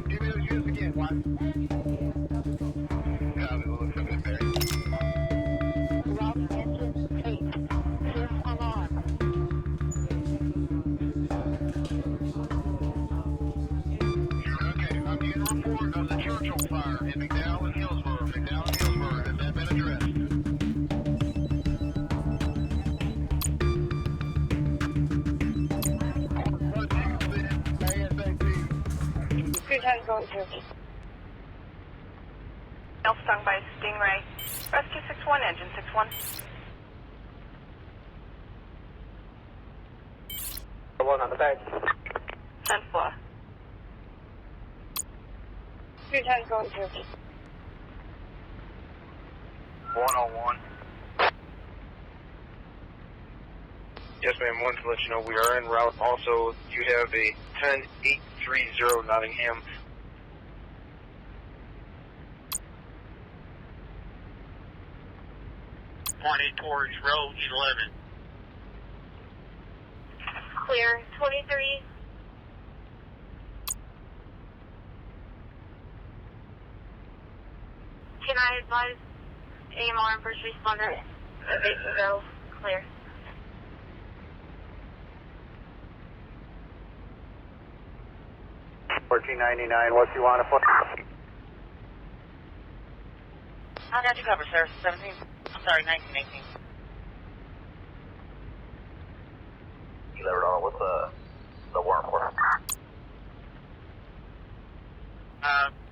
Give me those units again, Watson. Route engine 8. Clear alarm. Okay, I'm getting a report of the Churchill fire in McDowell and Hillsborough. McDowell and Hillsborough. Has that been addressed? Two times going to. Stung by a stingray. Rescue 61, engine 61. One on the back. 10-4. Two times going to. 101. Yes, ma'am. Wanted to let you know we are en route. Also, you have a 10830 Nottingham. Pointed towards Road 11. Clear 23. Can I advise AMR and first responder that they can go clear? $14.99. What you want to put? I got you covered, sir. 17. I'm sorry, 1918. You let it on. What's the warrant for?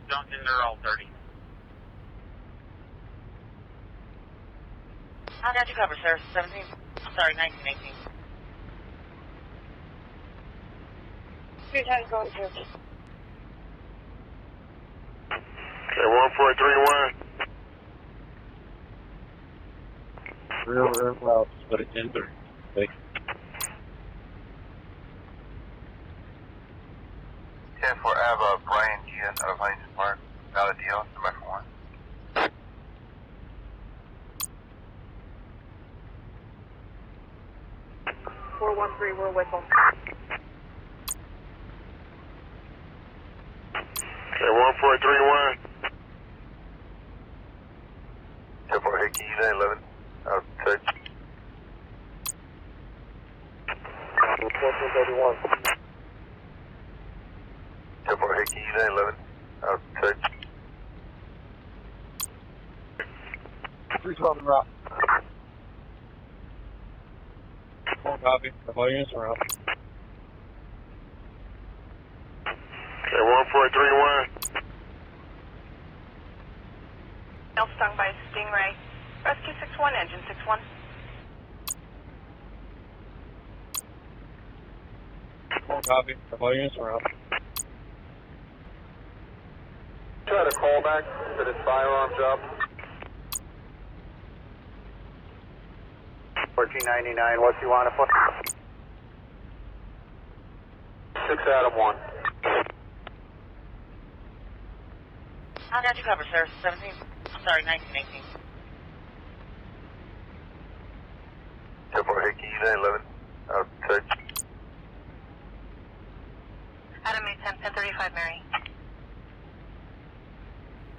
Duncan, they're all 30. I got you covered, sir. 17. I'm sorry, 1918. Two times going to. Okay, 1431. Real route, but it enter. Thanks. 10 for Ava, Brian Gian out of Heinz Park. Valid deal, number 1. 413, we're with them. Okay, 1431. 10 for Hickey, 911. Out of touch. 1431. 10 for Hickey, 911. Out of touch. 312 en route. Full copy. All units are out. Okay, 1431. Stung by a stingray. Rescue 61, engine 61. Full copy. All units are out. Try to call back to this firearm job. 14.99. What you want to put? 6 Adam 1. I got you covered, sir. 17. I'm sorry, 1918. 10 for Hickey, 911. Out of touch. Adam 810, 1035, Mary.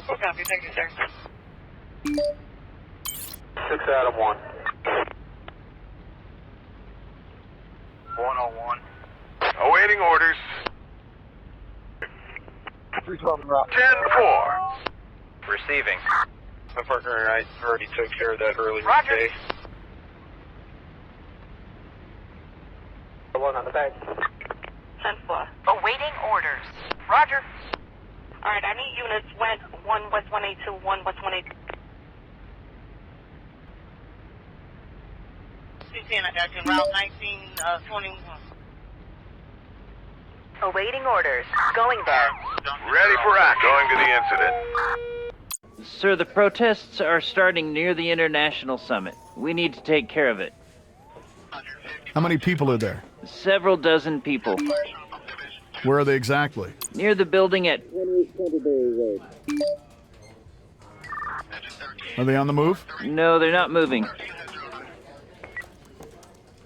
Full copy, thank you, sir. 6 Adam 1. 101. Awaiting orders. 312 en route. 10-4. Receiving. My partner and I already took care of that earlier Roger. today. One on the back. 10-4. Awaiting orders. Roger. All right, I need units went 1 West 182, 1 West 182. I got you, Route 1921. Awaiting orders. Going there. Ready for action. Going to the incident. Sir, the protests are starting near the International Summit. We need to take care of it. How many people are there? Several dozen people. Where are they exactly? Near the building at... Are they on the move? No, they're not moving.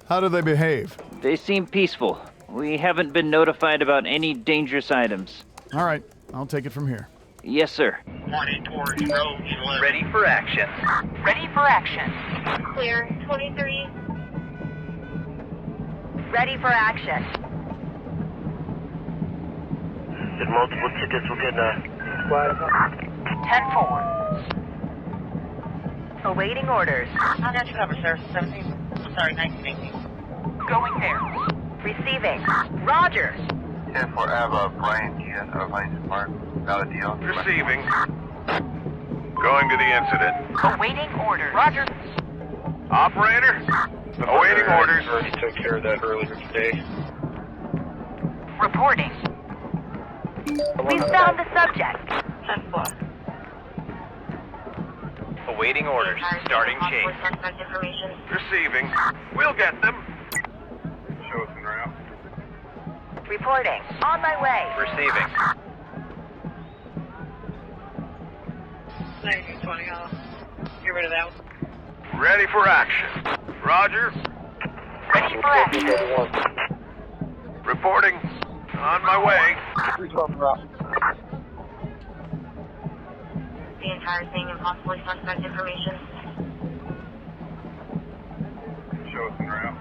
How do they behave? They seem peaceful. We haven't been notified about any dangerous items. All right, I'll take it from here. Yes, sir. Pointing towards road 11. Ready for action. Ready for action. Clear 23. Ready for action. Did multiple tickets we're getting 10-4. Awaiting orders. I'll get you covered, sir. 17. I'm sorry, 1918. Going there. Receiving. Roger. 10 for Ava, Brian Gian of Heinz Park, valid deal. Receiving. Going to the incident. Awaiting orders. Roger. Operator? Awaiting orders. Already took care of that earlier today. Reporting. We found the subject. 10-4. Awaiting orders. Starting chase. Suspect information. Receiving. We'll get them. Show us en route. Reporting. On my way. Receiving. 1920 off. Get rid of that one. Ready for action. Roger. Ready for action. Reporting. On my way. The entire thing and possibly suspect information. Show us en route.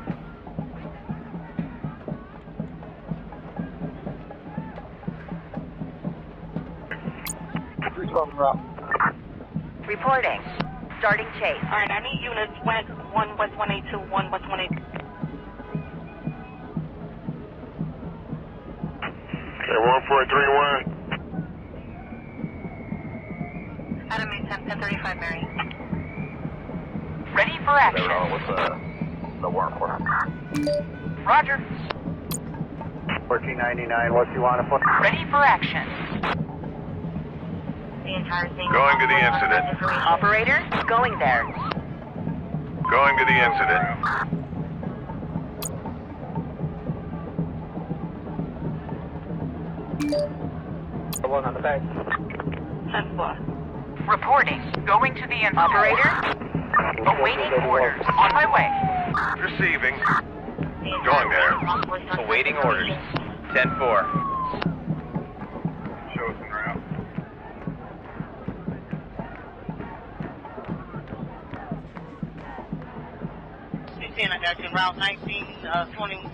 Reporting. Starting chase. All right, I need units west 1 west 182, 1 west 182. Okay, 1431. Adam 1035 Mary. Ready for action. What's the warrant for? Roger. 1499, what you want to put? Ready for action. The entire thing. Going to the incident. Operator, going there. Going to the incident. The one on the back. 10-4. Reporting. Going to the incident. Operator, Awaiting orders. On my way. Receiving. The entire Going there. thing and possibly suspect Awaiting orders. information. 10-4. Show us en route. I got you route 1921.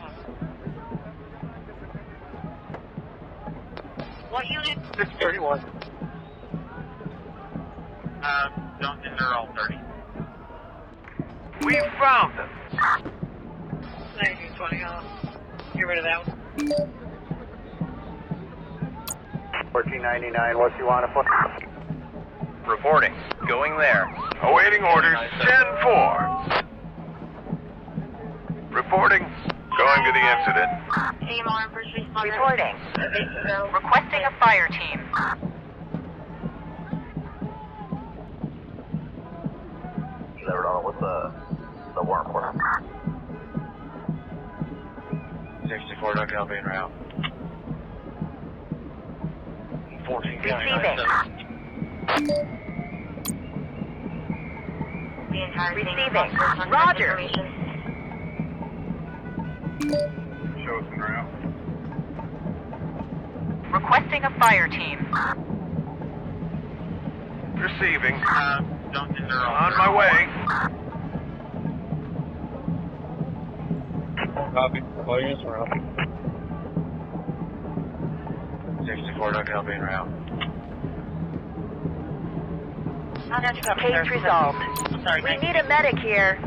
What unit? 631. Don't think they're all 30. We found them. 1920 off. Get rid of that one. 1499, what you want to put? Reporting. Going there. Awaiting orders. 10-4. Reporting. Going to the incident. AMR first responder. Reporting. Requesting a fire team. What's the warrant for? 64 Duck I'll be en route. 14 Receiving. The entire thing and Receiving. possibly suspect Roger. information. Show us en route. Requesting a fire team. Receiving. Don't think they're all On my way. Copy. All units are up. 64 Duck I'll be en route. I'll get you covered, Case sir. resolved. I'm sorry, We need a medic here.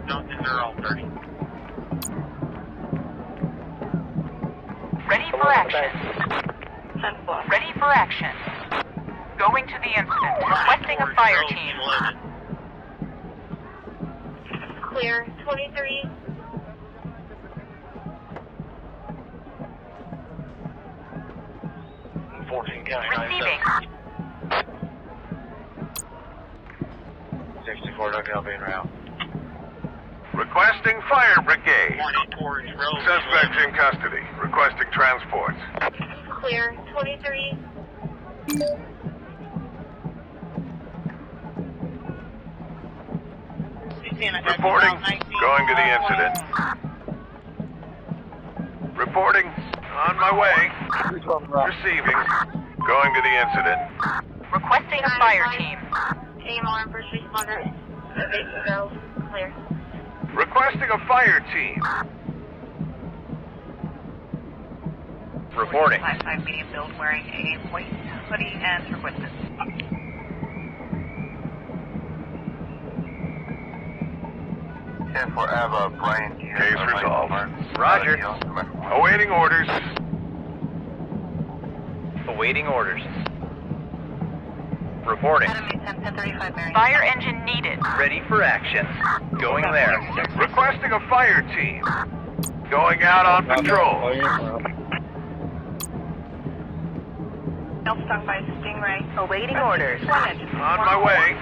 Don't think they're all 30. Ready for action. 10-4. Ready for action. Going to the incident. Requesting a fire team. Clear 23. Receiving. 64 Duck I'll be en route. Requesting fire brigade. Pointing towards road Suspects in custody. Requesting transports. Clear 23. Reporting. Going to the incident. Reporting. On my way. Receiving. Going to the incident. Requesting a fire team. AMR first responder. Go. Clear. Requesting a fire team. Reporting. 5 medium build wearing a white hoodie and requested. 10-4 Ava, Brian Diaz. Case resolved. Roger. Awaiting orders. Awaiting orders. Reporting. Enemy 1035 Mary. Fire engine needed. Ready for action. Going there. Requesting a fire team. Going out on patrol. Stung by Stingray. Awaiting orders. On my way.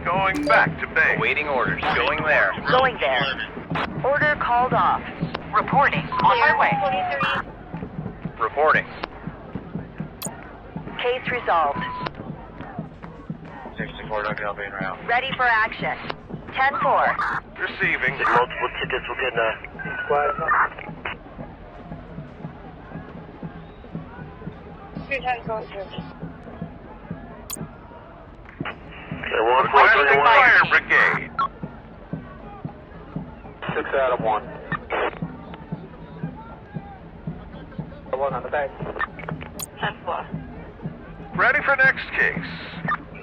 Going back to base. Awaiting orders. Going there. Going there. Order called off. Reporting. On my way. 23. Reporting. Case resolved. 64, don't get up in route. Ready for action. 10-4. Receiving. Multiple tickets, we're getting a squad. Okay, 1 Requesting fire brigade. 6 out of 1. 1 on the back. 10-4. Ready for next case.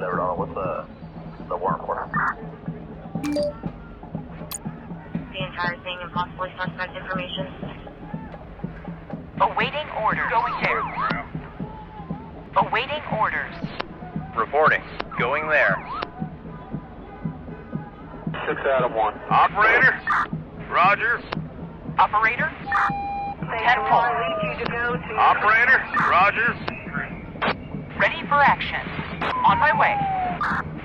Never know what the warrant for. The entire thing and possibly suspect information. Awaiting orders. Going there. Awaiting orders. Reporting. Going there. 6 out of 1. Operator. Roger. Operator. 10-4. Operator. Roger. Ready for action. On my way.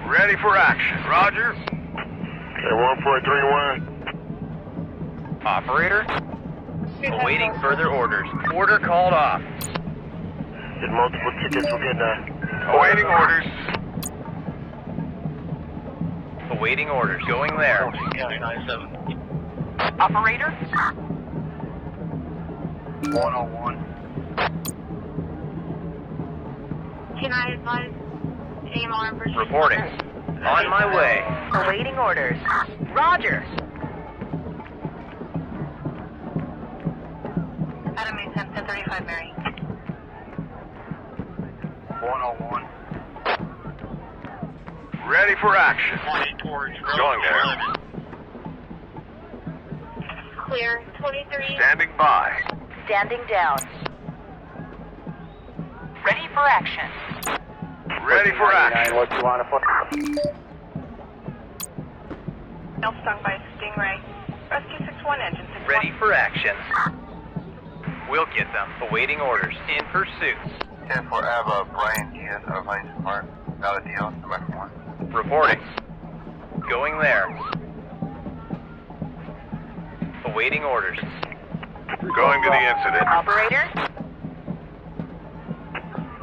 Ready for action. Roger. Okay, 1431. Operator. Awaiting further orders. Order called off. Get multiple tickets, we're getting a Awaiting orders. Awaiting orders. Going there. Operator. 101. Can I advise AMR first Reporting. responder? On my way. Awaiting orders. Roger. Enemy 1035 Mary. 101. Ready for action. Going there. Clear. 23. Standing by. Standing down. Ready for action. Ready for action. What you want to put? Stung by Stingray. Rescue 61 engine 61. Ready for action. We'll get them. Awaiting orders. In pursuit. 10-4 Ava, Brian Diaz of Hines Park. Valid deal. Number 1. Reporting. Going there. Awaiting orders. Going to the incident. Operator.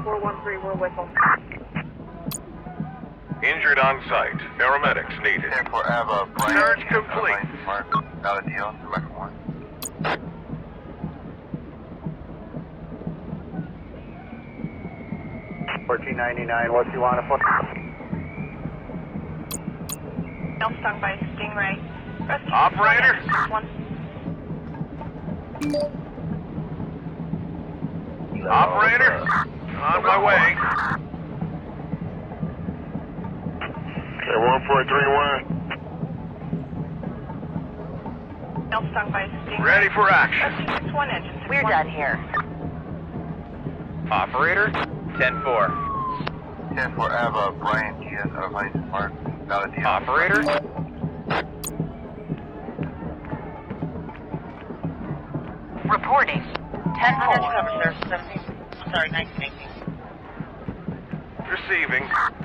413, we're with them. Injured on site. Paramedics needed. 10-4 Ava, Brian Search Diaz of complete. Hines Park. Valid deal. Number 1. 1499, what you want to put? Stung by Stingray. Rescue Operator. 61. Operator. On my way. Okay, 1431. Stung by Stingray. Ready for action. Rescue 61 engine 61. We're done here. Operator. 10-4. 10-4 Ava, Brian Diaz of Hines Park. Valid deal. Operator. Reporting. 10-4. Sorry, 1918. Receiving.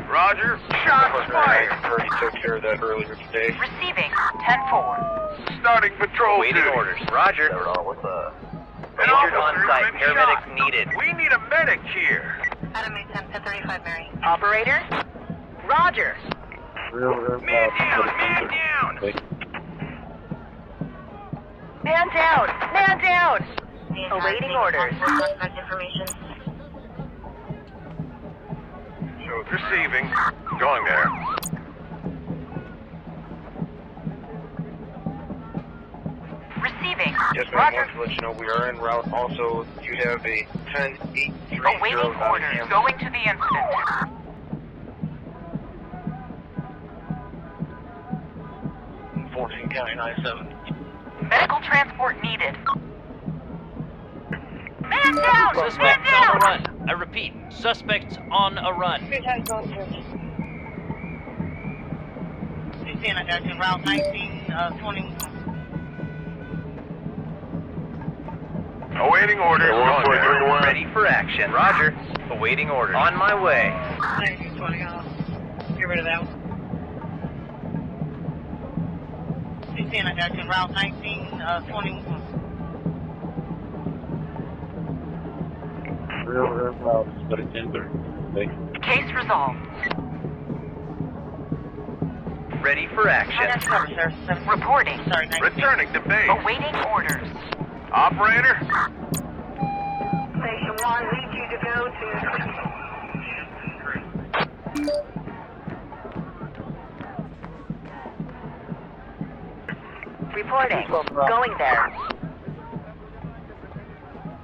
Roger. Shots fired. Already took care of that earlier today. Receiving. 10-4. Starting patrol Awaiting duty. orders. Roger. Never know what the... An Injured on officer's site. been Paramedics shot. needed. We need a medic here. Enemy 1035 Mary. Operator. Roger. Man down, man down. Man down! Man down! Awaiting orders. Suspect information. Receiving. Going there. Receiving. Yes, ma'am. Roger. Want to let you know we are en route. Also, you have a 10-830 Awaiting orders. Nottingham. Going to the incident. 14 County 97. Medical transport needed. Man down! Man Suspects on a down! run. I repeat, suspects on a run. I got you route 1920. Awaiting orders. Going there. Ready for action. Roger. Awaiting orders. On my way. 1920. Get rid of that one. I got you route 1920. Real route, but it's injured. Case resolved. Ready for action. That's cover, sir. Reporting. Sorry, 19. Returning to base. Awaiting orders. Operator. Station 1 leads you to go to... Reporting. Going there.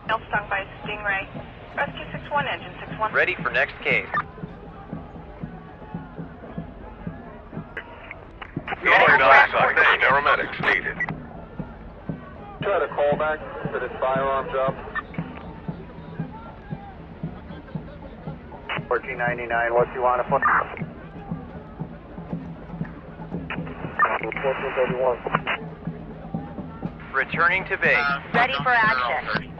Elf stung by Stingray. Rescue 61, engine 61. Ready for next case. Going dioxide. Paramedics needed. Try to call back to this firearm job. 1499, what you want to put? 1431. Returning to base. Ready for action.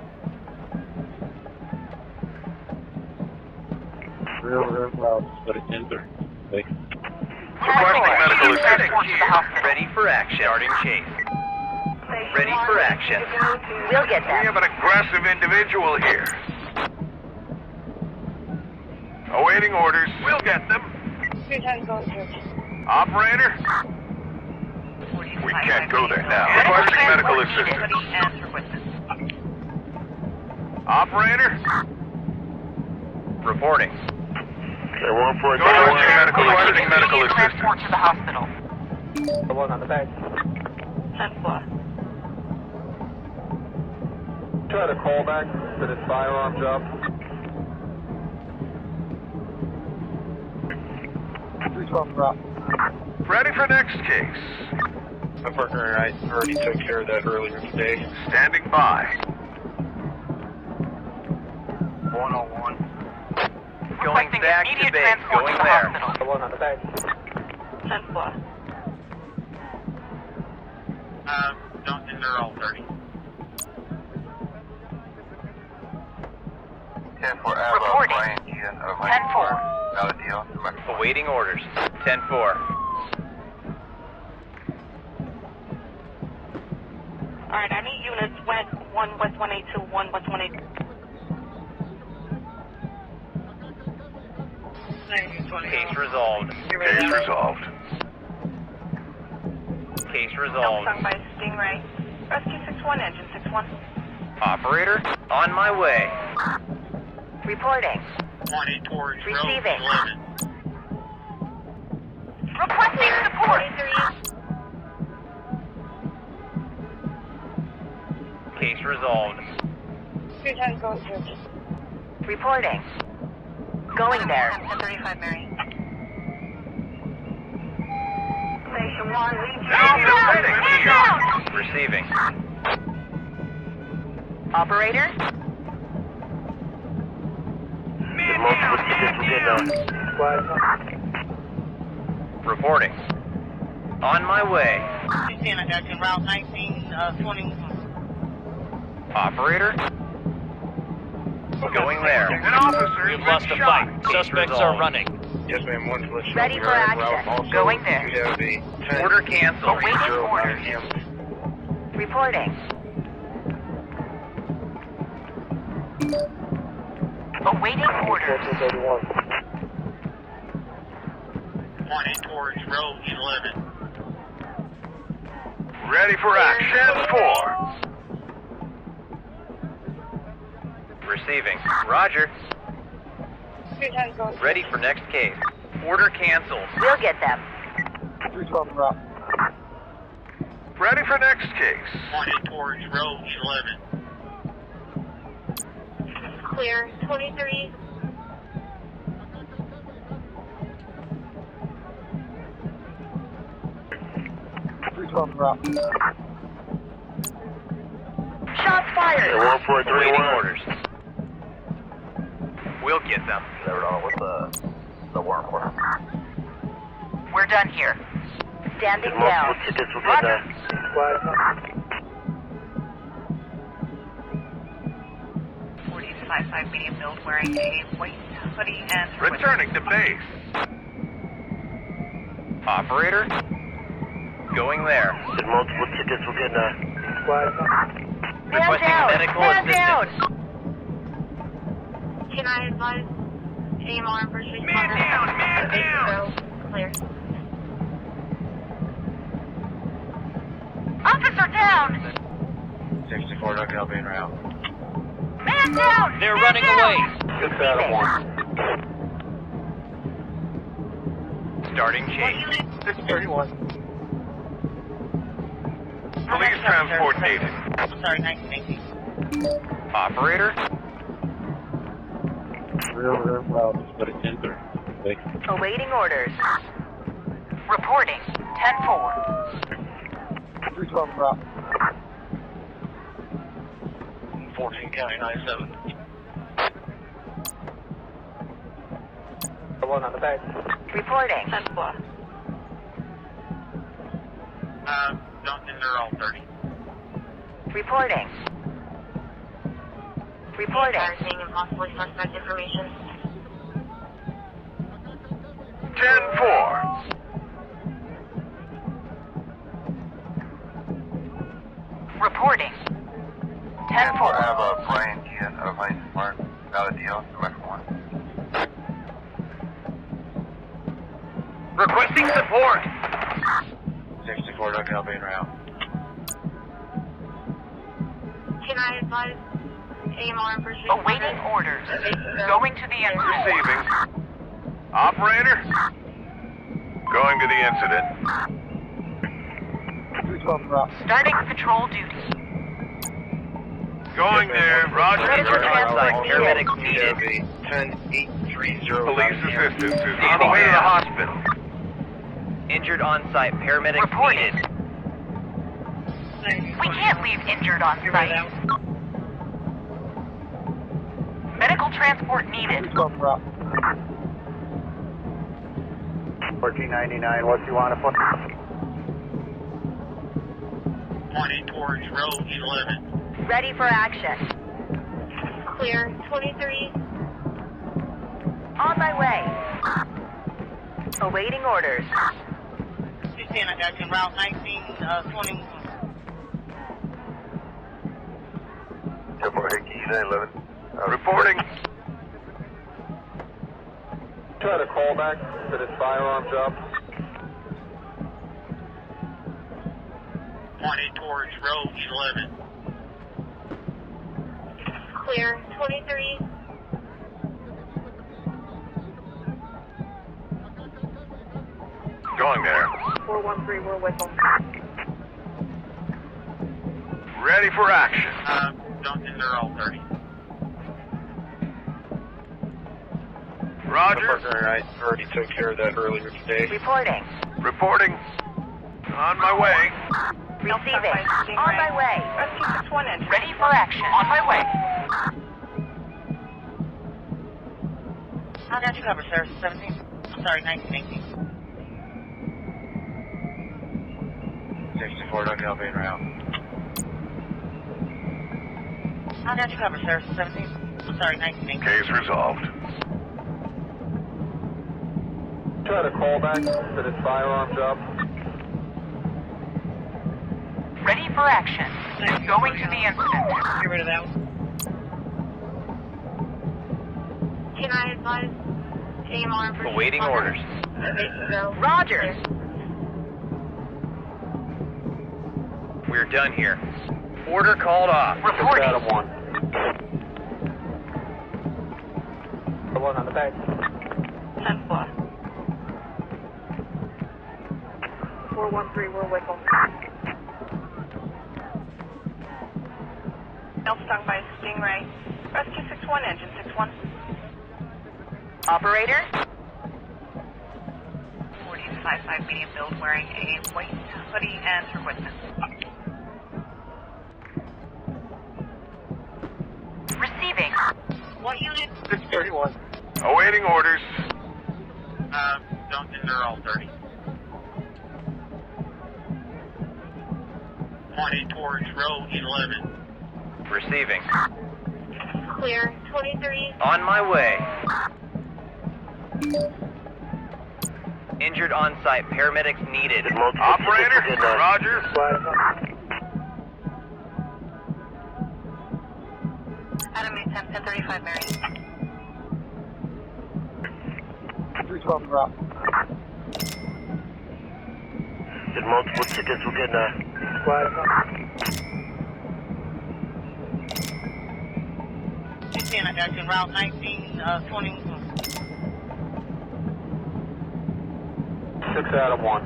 Real route, but it's injured. Requesting medical assistance. Ready for action. Starting chase. Ready for action. We'll get We them. have an aggressive individual here. Awaiting orders. We'll get them. Operator. We can't go there now. Requesting medical assistance. Operator. Reporting. They won't for requesting medical assistance. Transport to the hospital. The one on the back. 10-4. Try to call back to this firearm job. Ready for next case. My partner and I already took care of that earlier today. Standing by. 101. Going Requesting back to immediate base. transport Going to the there. hospital. The one on the back. 10-4. Don't think they're all 30. 10-4, Reporting. Brian Ian of 10-4. Not a deal. Awaiting orders. 10-4. Alright, I need units west 1 west 182, 1 west 182. Case resolved. Case resolved. Case Elf resolved. stung by Stingray. Rescue 61, engine 61. Operator, on my way. Reporting. 20 towards Receiving. 11. Requesting support. Case resolved. Reporting. Going there. 1035 Mary. Station 1 leads you Man down! Receiving. Operator? Reporting. On my way. I got you route 1920. Operator? Going there. An officer We've has lost been a shot. fight. Suspects are running. Yes, ma'am. Want to let you Ready know we for are en route. action. Also, Going there. you have a 10 Order canceled. Awaiting orders. Nottingham. Reporting. Awaiting orders. 20 towards road 11. Ready for action. 4. Receiving. Roger. Ready for next case. Order canceled. We'll get them. 312 en route. Ready for next case. Pointed towards road 11. Clear. 23. En route. Shots fired. Awaiting orders. We'll get them. What's the warrant for? We're done here. Standing down. Roger. 40-55 medium build wearing a white hoodie and... Returning to base. Operator? Going there. Multiple tickets will get Requesting medical assistance. Can I advise AMR and first responder? Man down! Clear. Officer down! 64, not gonna be en route. Man down! They're running away. Good Adam 1. Starting chase. 631. Police transport needed. Sorry, 1918. Operator? Real well, just put it in there. Awaiting orders. Reporting. 10-4. 312 en route. 14 County 97. One on the back. Reporting. 10-4. Duncan, they're all 30. Reporting. Reporting. Seeing impossibly suspect information. 10-4. Reporting. 10-4. I have Brian Gian of Hines Park. Valid deal. Direct 1. Requesting support. 64, not gonna be en route. Can I advise AMR and first responder? Awaiting orders. Going to the incident. Receiving. Operator? Going to the incident. 312 en route. Starting patrol duty. Going there. Roger. Medical transport Paramedics You needed. have a 10830 Police Nottingham. assistance is on the way to the hospital. Injured on site. Paramedics Reported. needed. We can't leave injured on site. Medical transport needed. 312 en route. 1499, what you want to put? Pointed towards road 11. Ready for action. Clear. 23. On my way. Awaiting orders. 16, I got you en route 1921. Airport Hickey 911. Reporting. Try to call back to this firearm job. Pointed towards road 11. Clear. 23. Going there. 413, we're with them. Ready for action. Duncan, they're all 30. Roger. Partner and I already took care of that earlier today. Reporting. Reporting. On my way. Receiving. On my way. Rescue 61 inch. Ready for action. On my way. I got you covered, sir. 17. Sorry, 1918. 64, not gonna be en route. I got you covered, sir. 17. Sorry, 1918. Case resolved. Try to call back to this firearm job. Ready for action. Going to the incident. Get rid of that one. Can I advise AMR and first Awaiting responder? orders. Roger. We're done here. Order called off. Reporting. Adam 1. one on the back. 10-4. 413, we're away home. Male stung by a stingray. Rescue 61, engine 61. Operator? 40-55 medium build wearing a white hoodie and her equipment. Receiving. What unit? 631. Awaiting orders. Don't enter all 30. Pointing towards row 11. Receiving. Clear. 23. On my way. Injured on site. Paramedics needed. Operator, Roger. Adam 1035 Mary. 312 drop. Did multiple tickets, we're getting I got you route 19, 6 out of 1.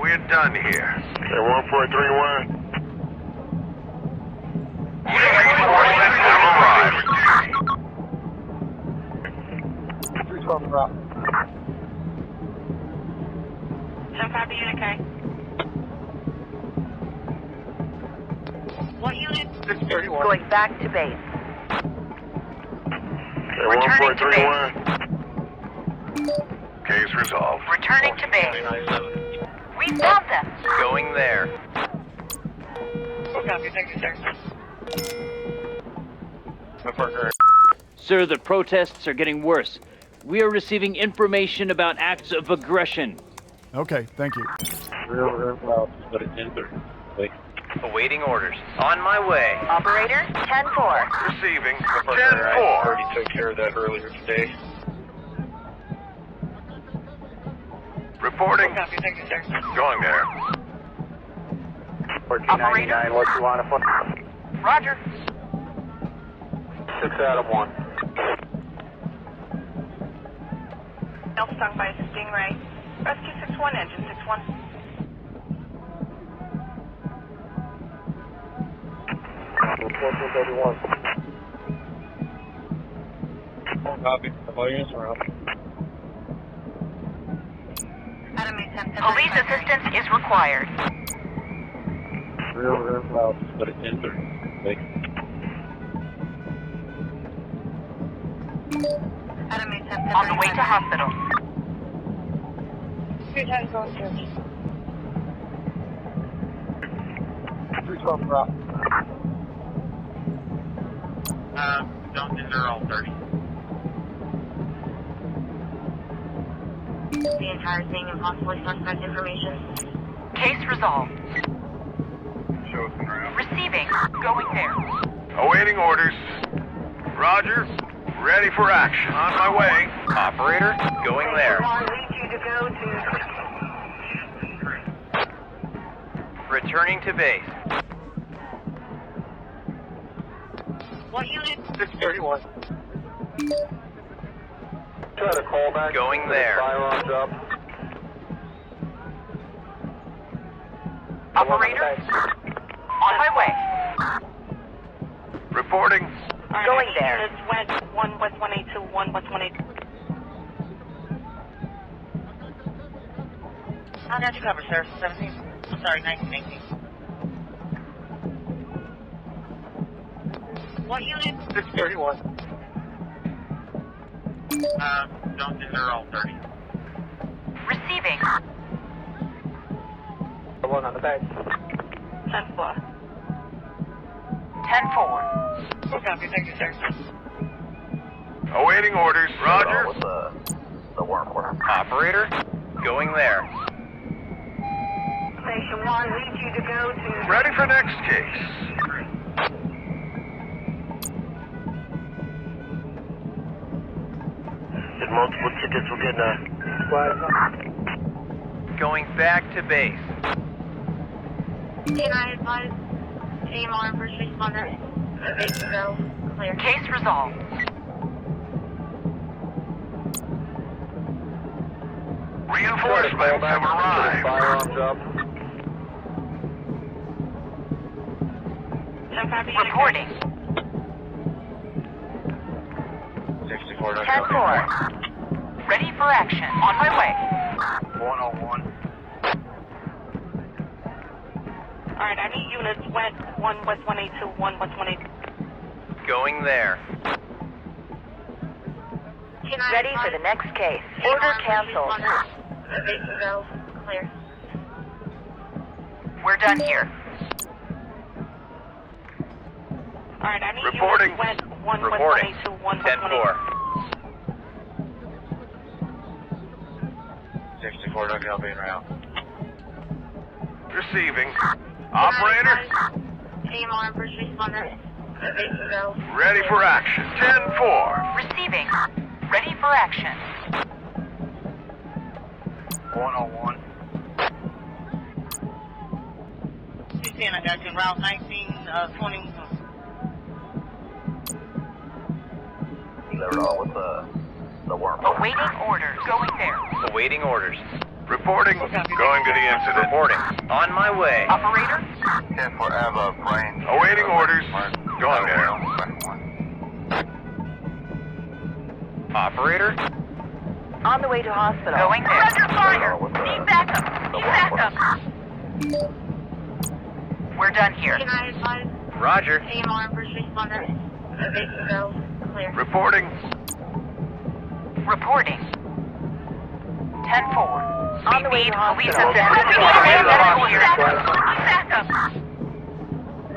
We're done here. Okay, 1431. Arrived. 312 drop. 10-5 unit K. What unit? 631. Going back to base. Okay, Returning to 1431. Case resolved. Returning to base. 29-7. We found them. Going there. Copy, thank you, sir. My partner. Sir, the protests are getting worse. We are receiving information about acts of aggression. Okay, thank you. Real loud, but it's enter. Wait. Awaiting orders. On my way. Operator 10-4. Receiving. My partner, I 10-4. already took care of that earlier today. Reporting. Copy, thank you, sir. Going there. 1499, what you want to put? Roger. 6 out of 1. Male stung by a stingray. Rescue 61, engine 61. Copy. The volumes are up. Adam 10. Police assistance is required. Real loud, but it's enter. Wait. Adam 10. On the way to hospital. Your time going through. 312 drop. Don't enter all 30. The entire thing and possibly suspect information. Case resolved. Show us around. Receiving. Going there. Awaiting orders. Roger. Ready for action. On my way. Operator, going there. Need you to go to... Returning to base. What unit? 631. Try to call back. Going there. Firearms up. Operator. On my way. Reporting. Going there. Units west 1 west 182, 1 west 182. I got you covered, sir. 17. I'm sorry, 1918. What unit? 631. Don't enter all 30. Receiving. The one on the back. 10-4. 10-4. Copy, thank you, sir. Awaiting orders. Roger. The worm order. Operator, going there. Station 1 needs you to go to... Ready for next case. Did multiple tickets, we're getting Going back to base. Can I advise AMR and first responder? Base to go. clear. Case resolved. Reinforcements have arrived. Firearms up. Reporting. 64 10-4. Ready for action. On my way. 101. Alright, I need units west 1 west 182, 1 west 182. Going there. Ready for the next case. Order canceled. Go. Clear. We're done here. Alright, I need Reporting. units west 1 west Reporting. 182, 1 west 182. 10-4. 64 don't get being around. Receiving. Operator, AMR first responder. Go. ready for action. 10-4. Receiving. Ready for action. 101. 210, I got you. Route 19, 20. With the worm. Awaiting orders. Going there. Awaiting orders. Reporting. Going to the incident. Reporting. On my way. Operator? 10-4, Ava, brain. Awaiting orders. Going there. Operator? On the way to hospital. Going there. Under fire! Need backup! Need backup! We're done here. Can I advise Roger. AMR first responder? Go. Clear. Reporting. Reporting. 10-4. On the way to hospital.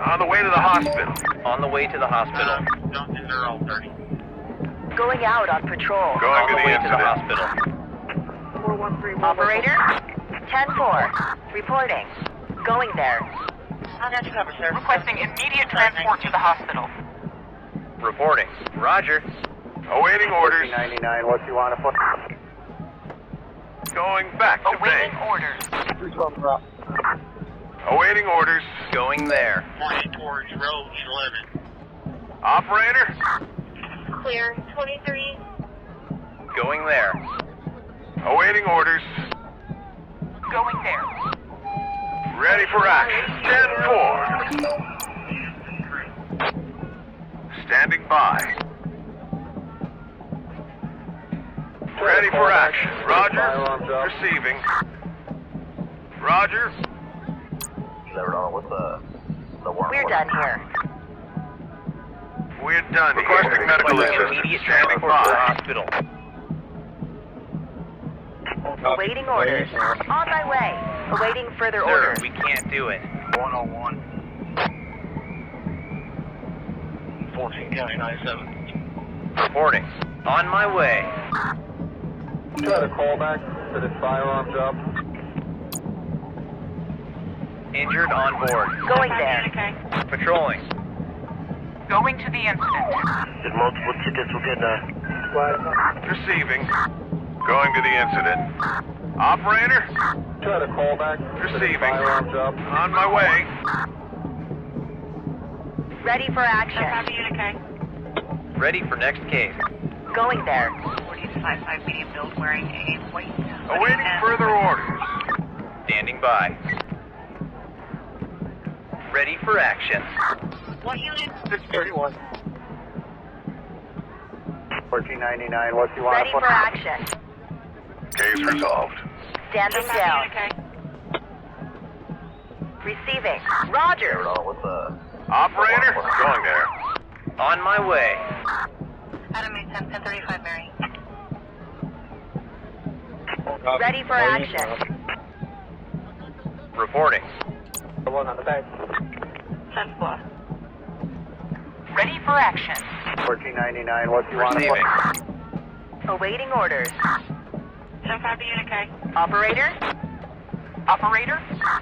On the way to the hospital. On the way to the hospital. Johnson, they're all 30. Going out on patrol. Going On to the the way to the incident. hospital. Operator? 10-4. Reporting. Going there. I got you covered, sir. Requesting immediate transport to the hospital. Reporting. Roger. Awaiting orders. 99, what you want to put? Going back to Awaiting base. orders. Awaiting orders. Going there. 48 towards Road 11. Operator, Clear. 23. Going there. awaiting orders. Going there. Ready for action. 10-4. Standing by. Ready for action. Roger. Receiving. Roger. We're done here. We're done. Requesting medical assistance. Immediate Standing transport to the by. hospital. Awaiting orders. On my way. Awaiting further Sir, orders. we can't do it. 101. 14 County 97. Reporting. On my way. Got a call back to the firearms up. Injured on board. Going there. Patrolling. Going to the incident. There's multiple tickets, we'll get Receiving. Going to the incident. Operator, Got a call back to the receiving. firearms up. On my way. Ready for action. Ready for next case. Going there. 45 medium build wearing a white. Awaiting further orders. Standing by. Ready for action. What unit? 631. 1499, what you want Ready to for action. Case resolved. Standing down. Receiving. Roger. Operator, going there. On my way. Adam 1035 Mary. Ready for action. Reporting. The one on the back. 10-4. Ready for action. 1499, what you want to Receiving. put? Awaiting orders. 10-5 BNK. Operator? Operator?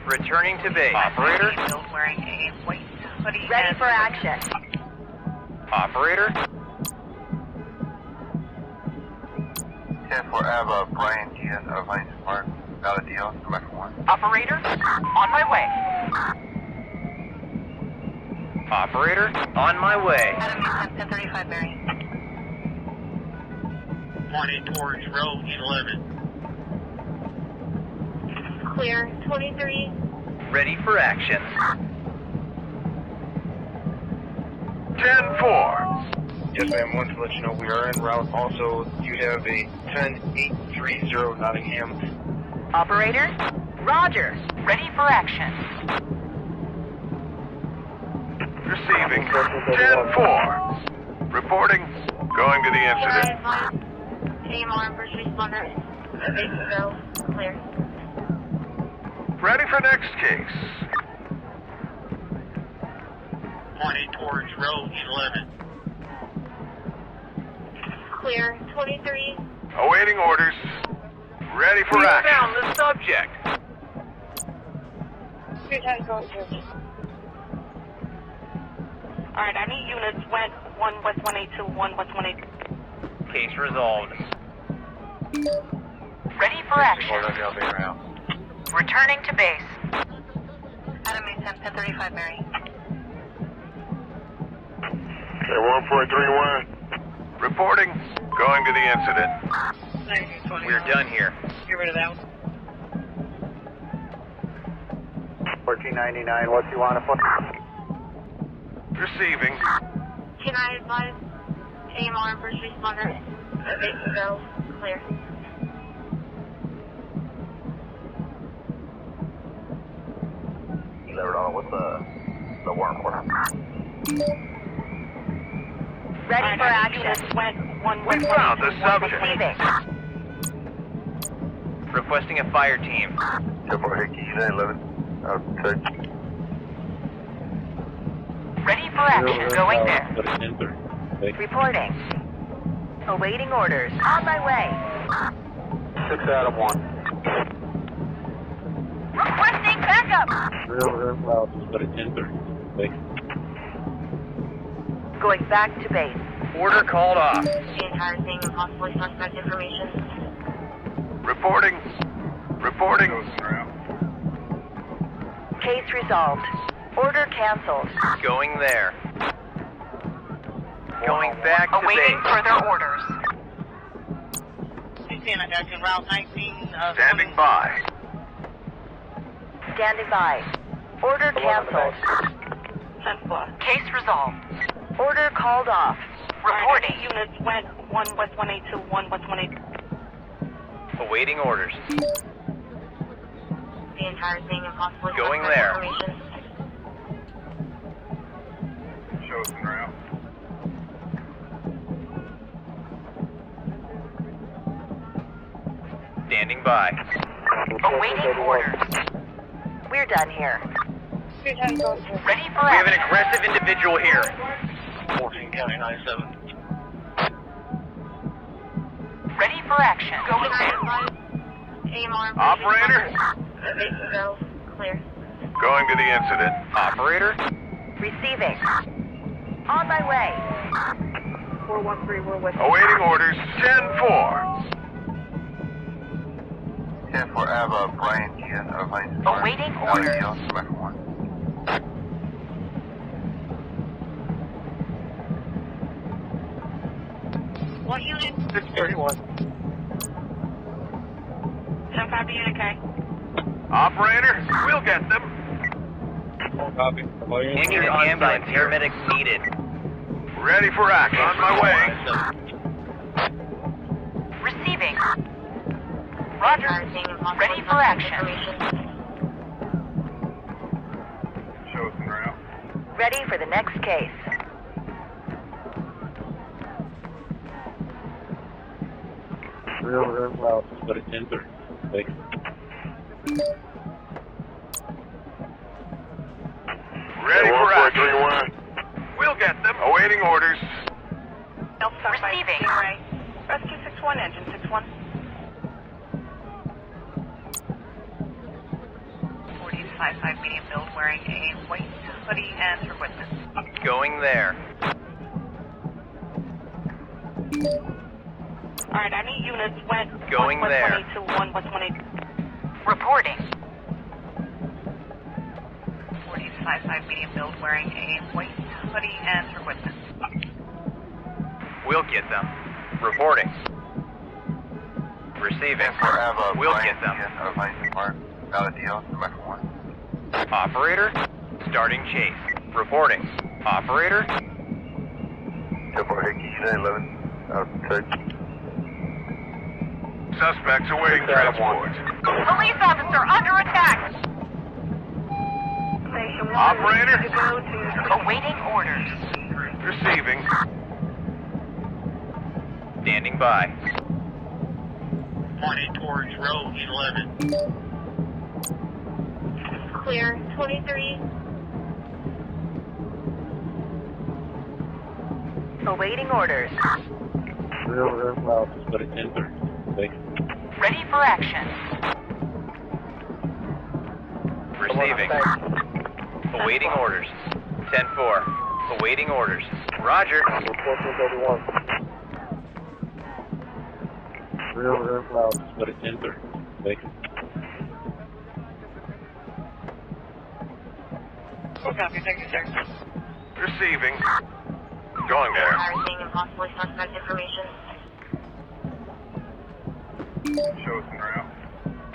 Returning to base. Operator? Build wearing a white hoodie. Ready for action. Operator? 10-4, Ava, Brian Gian of Hines Park. Valideo, Quebec 1. Operator? On my way. Operator, on my way. Adam, 1035 bearing. Pointing towards row 11. Clear, 23. Ready for action. 10-4. Yes, ma'am. Want to let you know we are en route. Also, you have a 10830 Nottingham. Operator? Roger. Ready for action. Receiving. 10-4. Reporting. Going to the incident. AMR first responder. Go. Clear. Ready for next case. Pointing towards row 11. Clear, 23. Awaiting orders. Ready for We action. found the subject. Your time going through. Alright, I need units went 1 West 182, 1 West 182. Case resolved. Ready for action. Returning to base. Adam, 1035 bearing. Okay, 1431. Reporting. Going to the incident. We're done here. Get rid of that one. 1499, what you want to put? Receiving. Can I advise AMR first responder? Go. Clear. You levered on with the worm order. Ready for action. Units went 1 We West found 182, the 1 subject. Receiving. Requesting a fire team. 10-4, Hickey, Unit 11. Check. Ready for action. Going there. Enter. Reporting. Awaiting orders. On my way. 6 Adam 1. Requesting backup. Real loud, but enter. Going back to base. Order called off. The entire thing and possibly suspect information. Reporting. Reporting. Case resolved. Order canceled. Going there. Going back to Awaiting base. further orders. 16, I got you. Route 19. Standing by. Standing by. Order canceled. 10-4. Case resolved. Order called off. Reporting. Units went 1 West 182, 1 West 182. Awaiting orders. The entire thing and possibly Going suspect there. information. Chosen route. Standing by. Awaiting orders. We're done here. Your time going through. Ready for We have an action. aggressive individual here. 14 County 97. Ready for action. Going Can I there. advise AMR first Operator. responder? Go. Clear. Going to the incident. Operator, Receiving. On my way. 413, we're with Awaiting orders. 10-4. 10-4, Ava, Brian Gian of Heinz Park. Awaiting orders. Select 1. What unit? 631. 10-5 to unit K. Operator, we'll get them. Copy. injured ambulance, paramedics needed. Ready for action. On my way. Receiving. The Roger. entire thing and possibly Ready for suspect action. information. Chosen route. Ready for the next case. Real loud, but enter. Ready for action. We'll get them. Awaiting orders. Receiving. Rescue 61, engine 61. 40-55 medium build wearing a white hoodie and equipment. Going there. Alright, I need units went Going 1 West there. 182, 1 West 182. Reporting. 40-55 5'5" medium build wearing a white hoodie and equipment. We'll get them. Reporting. Receiving. We'll get them. Of Highland Park, valid deal, number 1. Operator, starting chase. Reporting. Operator, 10-4 Hickey, 911, outside. Suspects awaiting transport. Police officer under attack. Operator, Awaiting orders. receiving. standing by. Pointing towards road 11. Clear, 23. Awaiting orders. Real loud, but enter. Thank you. Ready for action. Receiving. Awaiting orders. 10-4. Awaiting orders. Roger. Real loud, but enter. Thank you. Receiving. Going there. Embarrassing and possibly suspect information. Show us en route.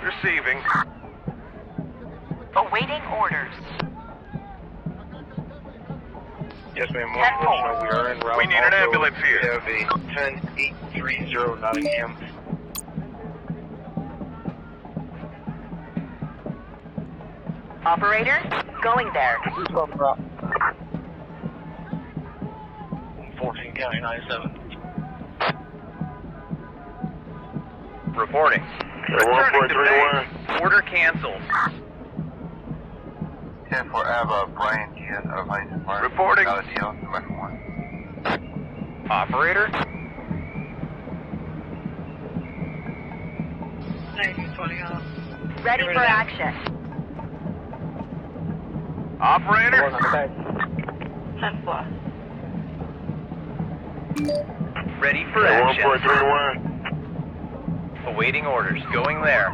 Receiving. Awaiting orders. Yes, ma'am. We are en route. We need an ambulance here. We have a 10830 Nottingham. Operator, going there. 14 County 97. Reporting. Returning to base. Order canceled. 10-4 Ava, Brian Gian of Highland Park. Reporting. Valid deal, number 1. Operator, Ready for action. Operator, ready for action. Awaiting orders. Going there.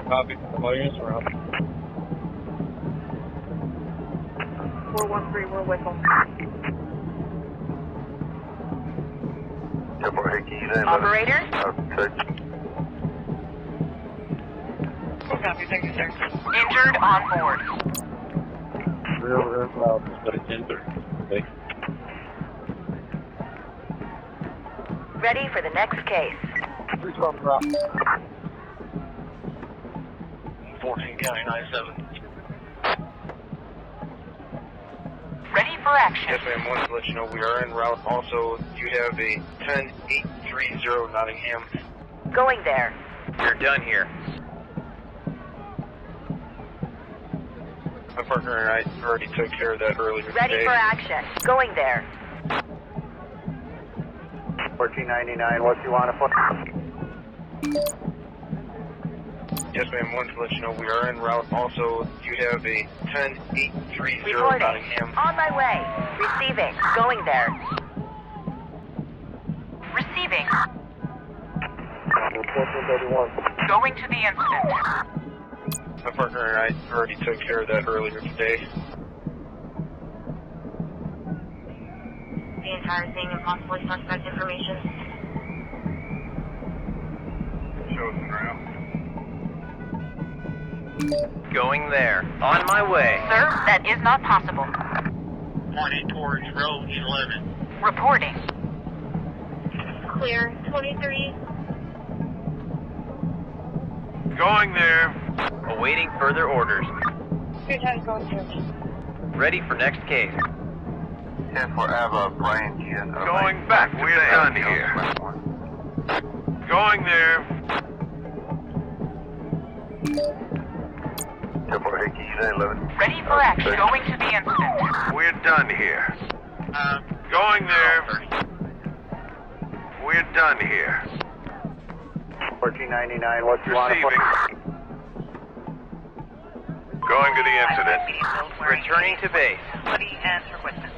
Copy. Audience around. 413, we're with them. 10-4 Hickey, 911. Operator, Outside. injured on board. Real loud, but enter. Thank you. Ready for the next case. 14 County 97. Ready for action. Yes, ma'am. Wanted to let you know we are en route. Also, you have a 10830 Nottingham. Going there. We're done here. My partner and I already took care of that earlier Ready today. for action. Going there. 1499, what do you want to put? Yes, ma'am. Wanted to let you know we are en route. Also, you have a 10830 Reporting. Nottingham. On my way. Receiving. Going there. Receiving. 1431. Going to the incident. My partner and I already took care of that earlier today. The entire thing and possibly suspect information. Show us en route. Going there. On my way. Sir, that is not possible. Pointing towards road 11. Reporting. Clear, 23. going there. Awaiting further orders. Good time going search. Ready for next case. 10-4 Ava, Brian Gian of Going Highland back Park. to base. Valid Done deal, here. number 1. Going there. 10-4 Hickey, 911. Ready for action. Going to the incident. We're done here. Going there. We're done here. 1499, what do you want to put? Receiving. Going to the incident. Returning to base. Hoodie and equipment.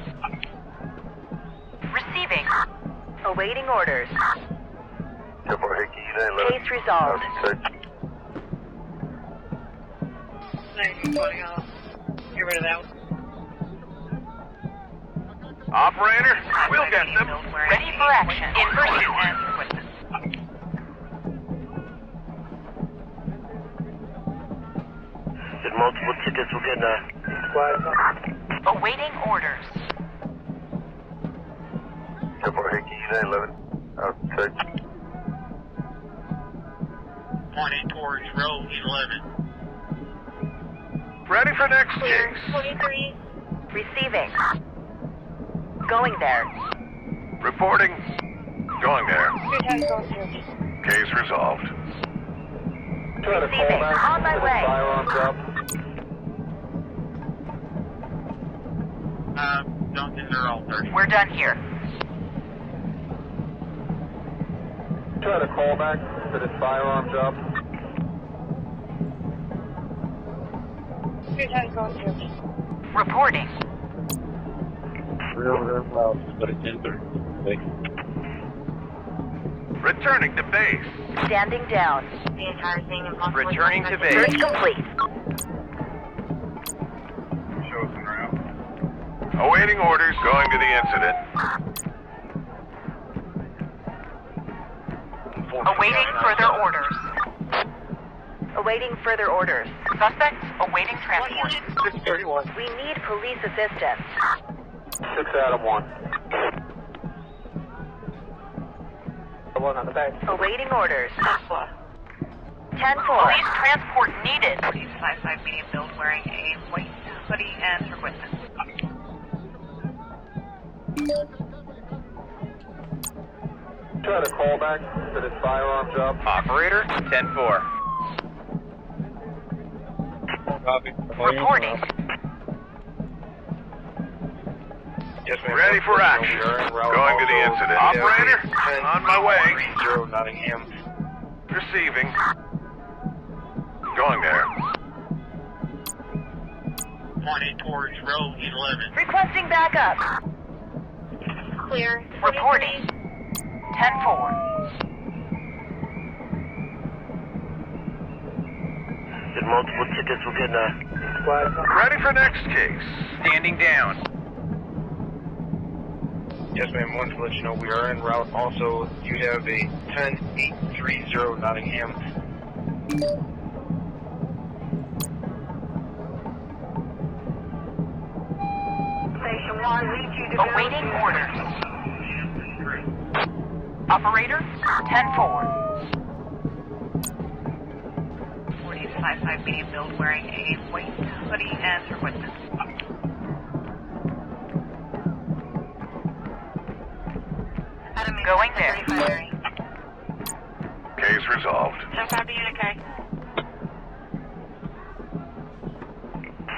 Receiving. Awaiting orders. 10-4 Hickey, 911. Case resolved. Outside. Get rid of that one. Operator, we'll get them. Ready for action. In pursuit. Did multiple tickets will get Awaiting orders. 10-4 Hickey, United 11. Check. Pointing towards road 11. Ready for next Clear. case. 23. Receiving. Going there. Reporting. Going there. 3 times going through. Case resolved. Receiving. On my way. Firearms up. Don't think they're all 30. We're done here. Try to call back that his firearms up. 3 times going through. Reporting. Real loud, but it's enter. Okay. Returning to base. Standing down. The entire thing impossible. Returning to base. Search complete. Show us en route. Awaiting orders. Going to the incident. Awaiting further orders. Awaiting further orders. Suspects awaiting transport. 631. We need police assistance. 6 Adam 1. One on the back. Awaiting orders. 10-4. 10-4. Police transport needed. 5 medium build wearing a white hoodie and her witness. Try to call back that his firearms up. Operator, 10-4. Copy. Reporting. Yes, ma'am. Ready for action. We are en route. Going to the Also, incident. we have Operator, a on my way. 10-30 Nottingham. Receiving. Going there. Pointing towards road 11. Requesting backup. Clear. Reporting. 10-4. Did multiple tickets will get Ready for next case. Standing down. Yes, ma'am. Wanted to let you know we are en route. Also, you have a 10-830 Nottingham. Station 1, lead you to awaiting orders. Operator, 10-4. 5 medium build wearing a white hoodie and her witness. Going there. Case resolved. 10-5 to unit K.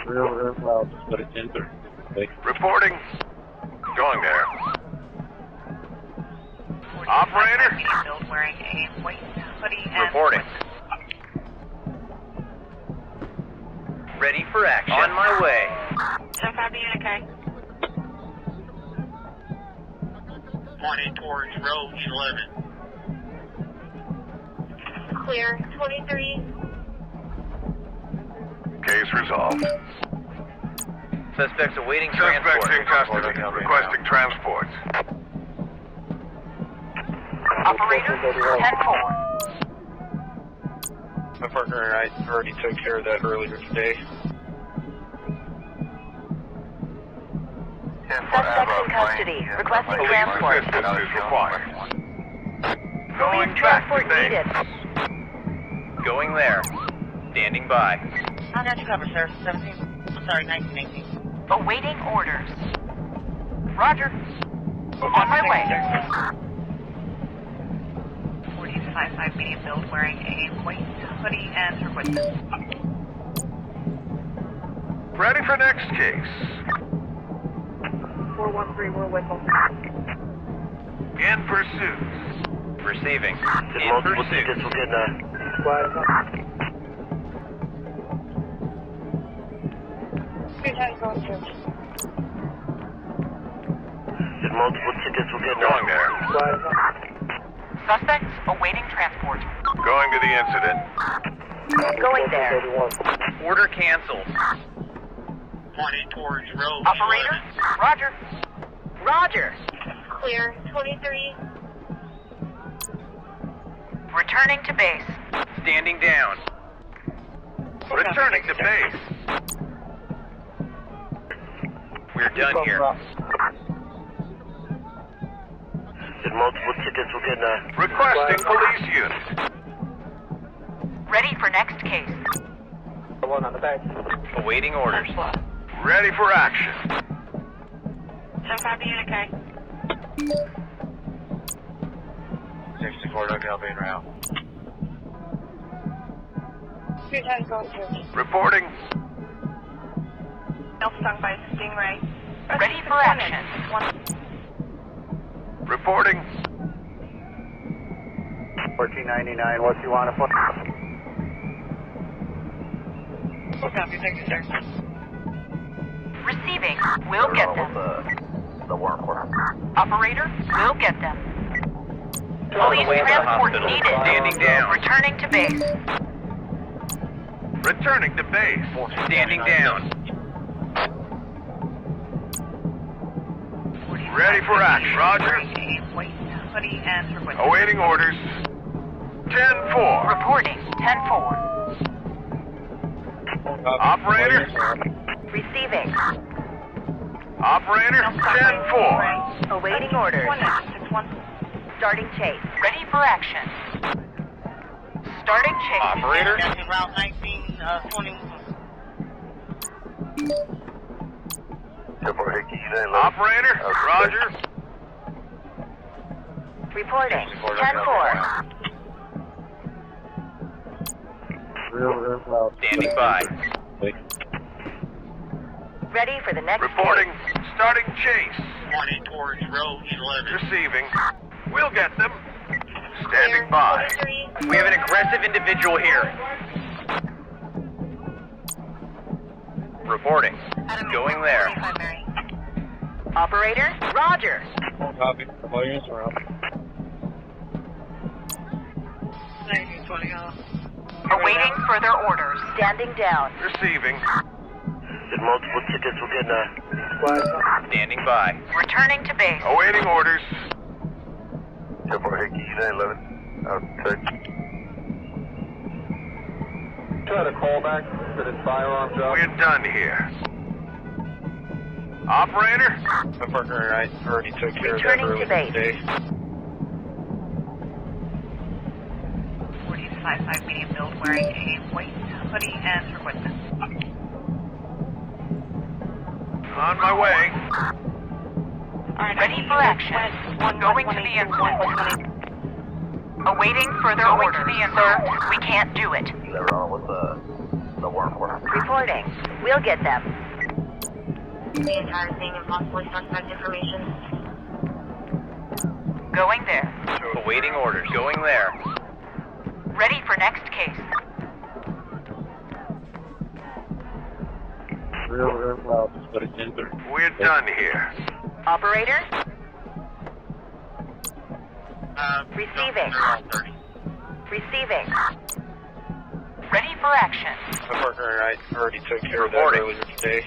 Real loud, but it's enter. Okay. Reporting. Going there. Operator. 5 medium build wearing a white hoodie and Reporting. her witness. Ready for action. On my way. 10-5 to unit K. Pointing towards road 11. Clear. 23. Case resolved. Suspects awaiting transport. Suspects in custody. Requesting transport. Operator, 10-4. My partner and I already took care of that earlier today. Suspects in custody. Requesting Police transport. assistance is required. Police Going back to transport base. needed. Going there. Standing by. I'll have to cover, sir. 1918. Awaiting orders. Roger. On my way. 5 medium build wearing a white hoodie and her witness. Ready for next case. 413, we're with them. In pursuit. Receiving. Did In multiple pursuit. tickets will get Three times going through. Did multiple tickets will get Going there. Suspects awaiting transport. Going to the incident. Going there. Order canceled. Pointing towards road Operator, 11. Roger. Roger. Clear. 23. Returning to base. Standing down. Returning to base. We're done here. Did multiple tickets will get Requesting police unit. Ready for next case. Awaiting orders. Ready for action. 10-5 to unit K. 64 lookout being route. 210 going through. Reporting. Elf stung by Stingray. Ready for action. Reporting. 1499, what you want to put? Copy, thank you, sir. Receiving. We'll get them. The warrant for. Operator, we'll get them. On the Police way to the transport hospital. needed. Standing down. Returning to base. Returning to base. Standing down. Ready for action. Roger. A white hoodie and request. Awaiting orders. 10-4. Reporting. 10-4. Operator. Receiving. Operator. 10-4. Awaiting orders. 61. Starting chase. Ready for action. Starting chase. Operator. Route 1921. Operator. Roger. Reporting. 10-4. Real loud. Standing by. Wait. Ready for the next Reporting. Starting chase. 20 towards road 11. Receiving. We'll get them. Standing by. 23. We have an aggressive individual here. Reporting. Going there. Operator, Roger. Copy. All units are out. 1920. Awaiting further orders. Standing down. Receiving. Did multiple tickets will get Standing by. Returning to base. Awaiting orders. 10-4 Hickey, 11. Okay. Try to call back to the firearm job. We're done here. Operator. My partner and I already took care Returning of to that earlier base. today. 40-55 medium build wearing a white hoodie and equipment. On my way. Ready for action. Going to the incident. Awaiting further orders. Sir, we can't do it. They're on with the warrant for. Reporting. We'll get them. The entire thing and possibly suspect information. Going there. Awaiting orders. Going there. Ready for next case. Real loud. But it's in there. We're done here. Operator, They're receiving. all 30. Receiving. Ready for action. My partner and I already took care of that Reporting. earlier today.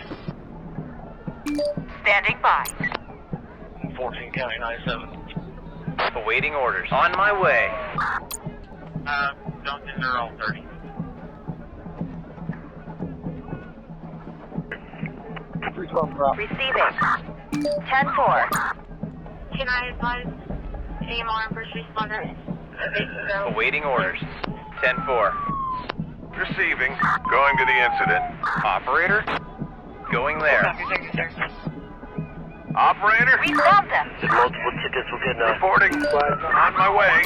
Standing by. 14 County 97. Awaiting orders. On my way. Duncan, they're all 30. Receiving. 10-4. Can I advise AMR and first responder? Awaiting orders. 10-4. Receiving. Going to the incident. Operator. Going there. Copy, thank you, sir. Operator. We found them. Did multiple tickets will get Reporting. On my way.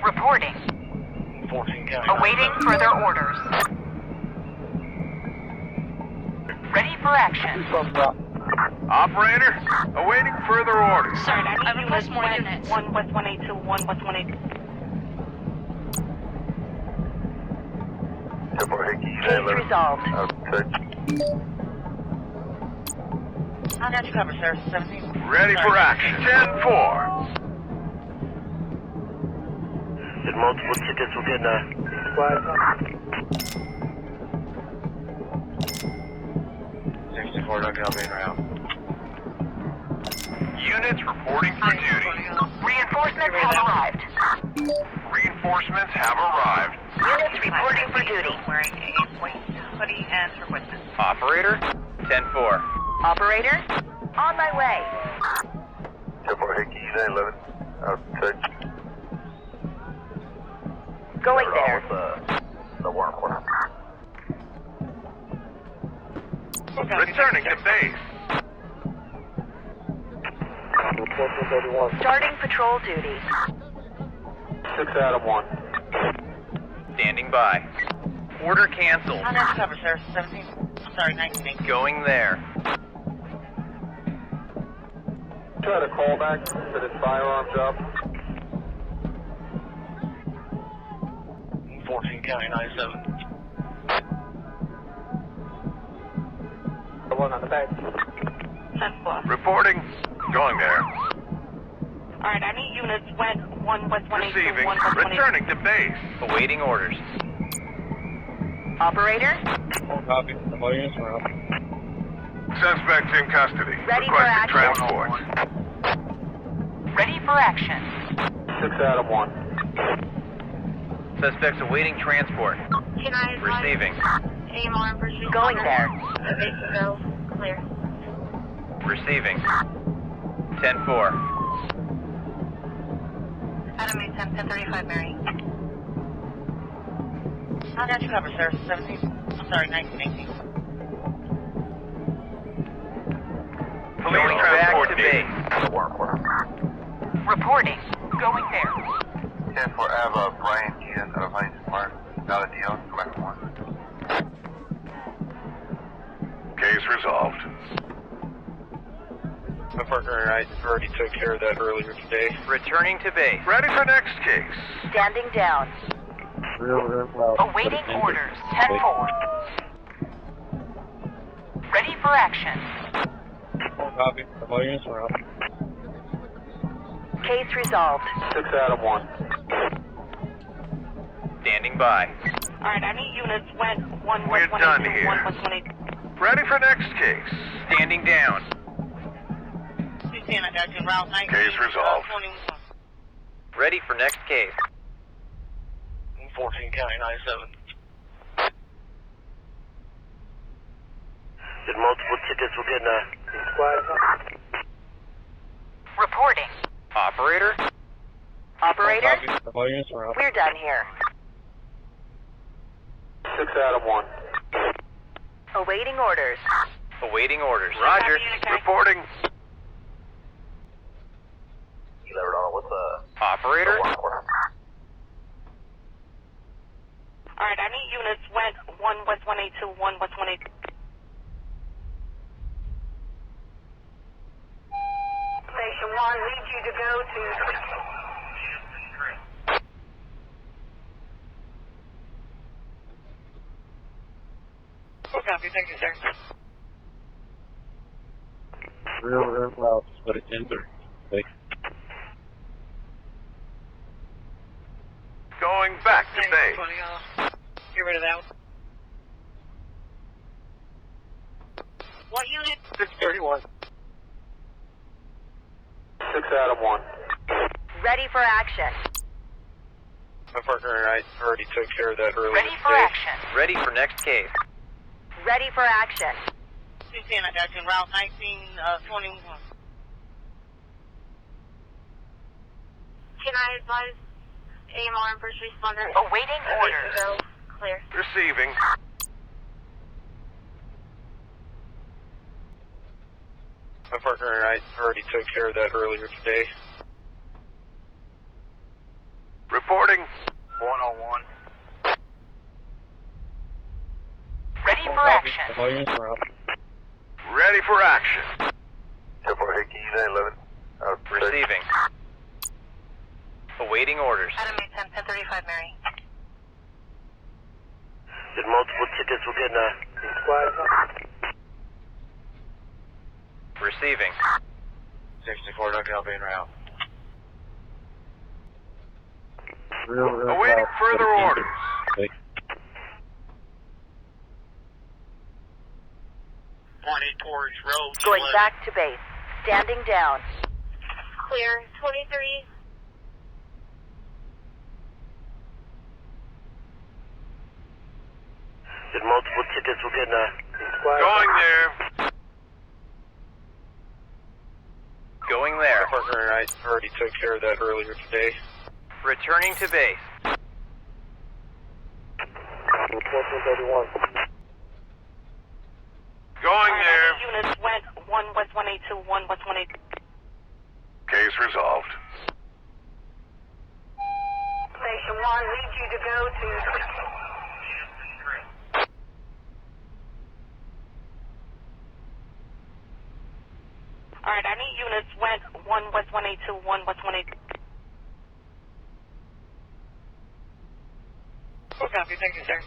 Reporting. 14 County Awaiting 97. further orders. Ready for action. Operator. Awaiting further orders. Sir, I request more units. 1 West 182, 1 West 182. 10-4 Hickey, Case resolved. Okay. I got you covered, sir. 17. Ready for action. 10-4. Did multiple tickets will get 64 lookout being route. units reporting for duty. Reinforcements have arrived. Reinforcements have arrived. Units reporting for duty. Wearing a white hoodie and her equipment. Operator, 10-4. Operator, on my way. 10-4, Hickey, 911. Outside. Going there. The warrant corner. Returning to base. Starting patrol duty. 6 Adam 1. Standing by. Order canceled. On that cover, sir. 17. Sorry, 19. Going there. Try to call back to this firearms up. 14 County 97. The one on the back. 10-4. Reporting. Going there. Alright, I need units west 1 West 182, Receiving. 1 West 182. Returning to base. Awaiting orders. Operator, Copy. All units are up. Suspects in custody. Ready for Requesting action. transport. ready for action. 6 Adam 1. Suspects awaiting transport. Can I advise Receiving. AMR and first responder? Going there. Go. Clear. Receiving. 10-4. Adam 8, 10, 1035, Mary. On that cover, sir. 17. I'm sorry, 1918. Police Going transport back to team. base. The warrant corner. Reporting. Going there. 10-4 Ava, Brian Ian of Hines Park. Valideo, correct 1. Case resolved. My partner and I already took care of that earlier today. Returning to base. Ready for next case. Standing down. Real loud. Awaiting orders. 10-4. Ready for action. Copy. All units are up. Case resolved. 6 Adam 1. Standing by. Alright, I need units west 1 We're West done 182, here. 1 West 182. Ready for next case. Standing down. 210, I got you. Route 19. Case resolved. 21. Ready for next case. 14 County 97. Did multiple tickets will get Reporting. Operator. Operator, Copy. All units are up. we're done here. 6 Adam 1. Awaiting orders. Awaiting orders. Roger. Reporting. 11 what's the Operator. warrant corner? Alright, I need units west 1 West 182, 1 West 182. Station 1 needs you to go to... Copy, thank you, sir. Real loud. But it's enter. Okay. Going back to base. Get rid of that one. What unit? 631. 6 Adam 1. Ready for action. My partner and I already took care of that earlier Ready for today. action. Ready for next case. Ready for action. 210, I got you. Route 19, 21. Can I advise AMR and first responder? Awaiting orders. Go. Clear. Receiving. My partner and I already took care of that earlier today. Reporting. 101. Ready for Copy. action. All units are up. Ready for action. 10-4 Hickey, 911. Outside. Receiving. Awaiting orders. Adam 8, 10, 1035, Mary. Did multiple tickets will get Receiving. 64, don't get in route. Real Awaiting loud. further But it's orders. enter. Okay. 184 Road. Going back to base. Standing down. Clear. 23. Did multiple tickets will get Going there. Going there. My partner and I already took care of that earlier today. Returning to base. 1431. Going there. Units went 1 West 182, 1 West 182. Case resolved. Station 1 needs you to go to... Alright, I need units went 1 West 182, 1 West 182. Copy, thank you, sir.